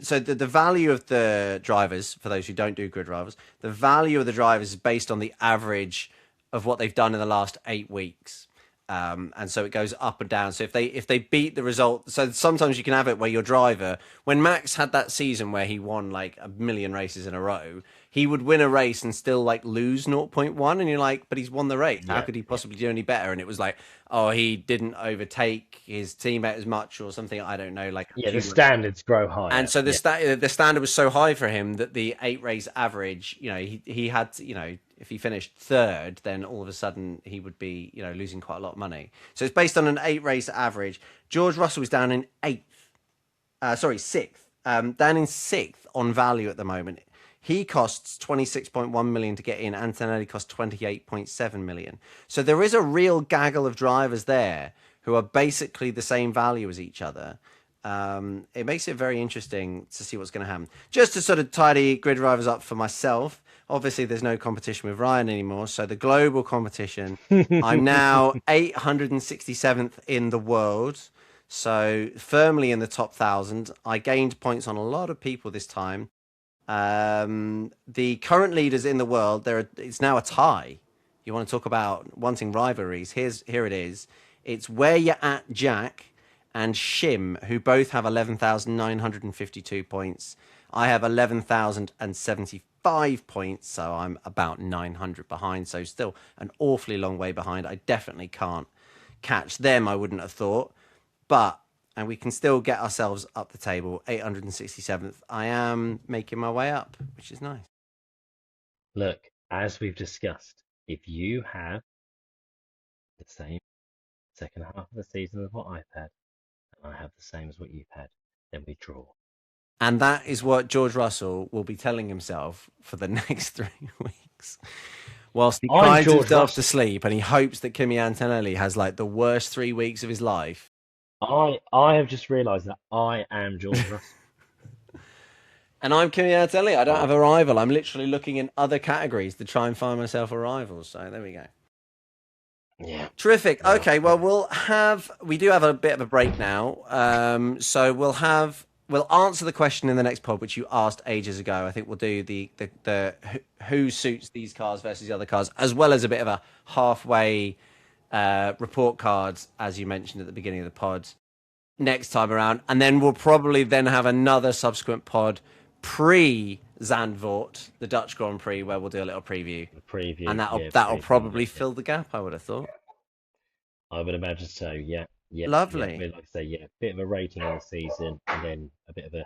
so the value of the drivers, for those who don't do grid drivers, the value of the drivers is based on the average of what they've done in the last 8 weeks. And so it goes up and down. So if they beat the result, so sometimes you can have it where your driver, when Max had that season where he won like a million races in a row, he would win a race and still like lose 0.1, and you're like, but he's won the race. How Yeah, could he yeah, possibly do any better? And it was like, oh, he didn't overtake his teammate as much or something. I don't know, like yeah. The standards grow higher. and so Yeah, the standard was so high for him that the 8 race average, he had to, if he finished third, then all of a sudden he would be, losing quite a lot of money. So it's based on an 8 race average. George Russell was down in sixth, down in sixth on value at the moment. He costs 26.1 million to get in. Antonelli costs 28.7 million. So there is a real gaggle of drivers there who are basically the same value as each other. It makes it very interesting to see what's going to happen. Just to sort of tidy grid drivers up for myself, obviously there's no competition with Ryan anymore. So the global competition, I'm now 867th in the world. So firmly in the top 1,000. I gained points on a lot of people this time. The current leaders in the world, it's now a tie. You want to talk about wanting rivalries? Here it is. It's Where You At Jack and Shim, who both have 11,952 points. I have 11,075 points, so I'm about 900 behind. So still an awfully long way behind. I definitely can't catch them, I wouldn't have thought. And we can still get ourselves up the table, 867th. I am making my way up, which is nice. Look, as we've discussed, if you have the same second half of the season as what I've had, and I have the same as what you've had, then we draw. And that is what George Russell will be telling himself for the next 3 weeks. Whilst he cries himself to sleep and he hopes that Kimi Antonelli has like the worst 3 weeks of his life. I have just realised that I am George Russell. And I'm Kimi Antonelli. I don't have a rival. I'm literally looking in other categories to try and find myself a rival. So there we go. Yeah. Terrific. Okay, well we do have a bit of a break now. So we'll answer the question in the next pod, which you asked ages ago. I think we'll do the who suits these cars versus the other cars, as well as a bit of a halfway report cards, as you mentioned at the beginning of the pod, next time around. And then we'll probably then have another subsequent pod pre-Zandvoort, the Dutch Grand Prix, where we'll do a little preview. And that'll probably fill the gap, I would have thought. I would imagine so, yeah. Yeah, lovely. Yeah, like I say, yeah, a bit of a rating on the season, and then a bit of a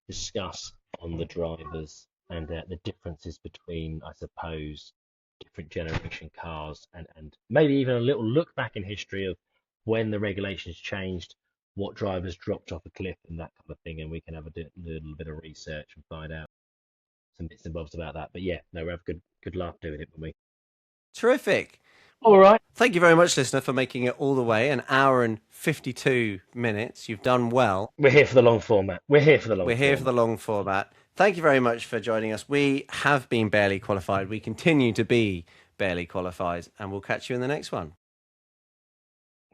discuss on the drivers and the differences between, I suppose, different generation cars, and maybe even a little look back in history of when the regulations changed, what drivers dropped off a cliff, and that kind of thing, and we can have a little bit of research and find out some bits and bobs about that. But yeah, no, we have a good laugh doing it, when we. Terrific. All right. Thank you very much, listener, for making it all the way, an hour and 52 minutes. You've done well. We're here for the long format. We're here for the long format. Thank you very much for joining us. We have been barely qualified. We continue to be barely qualified, and we'll catch you in the next one.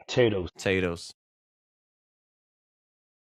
Toodles. Toodles.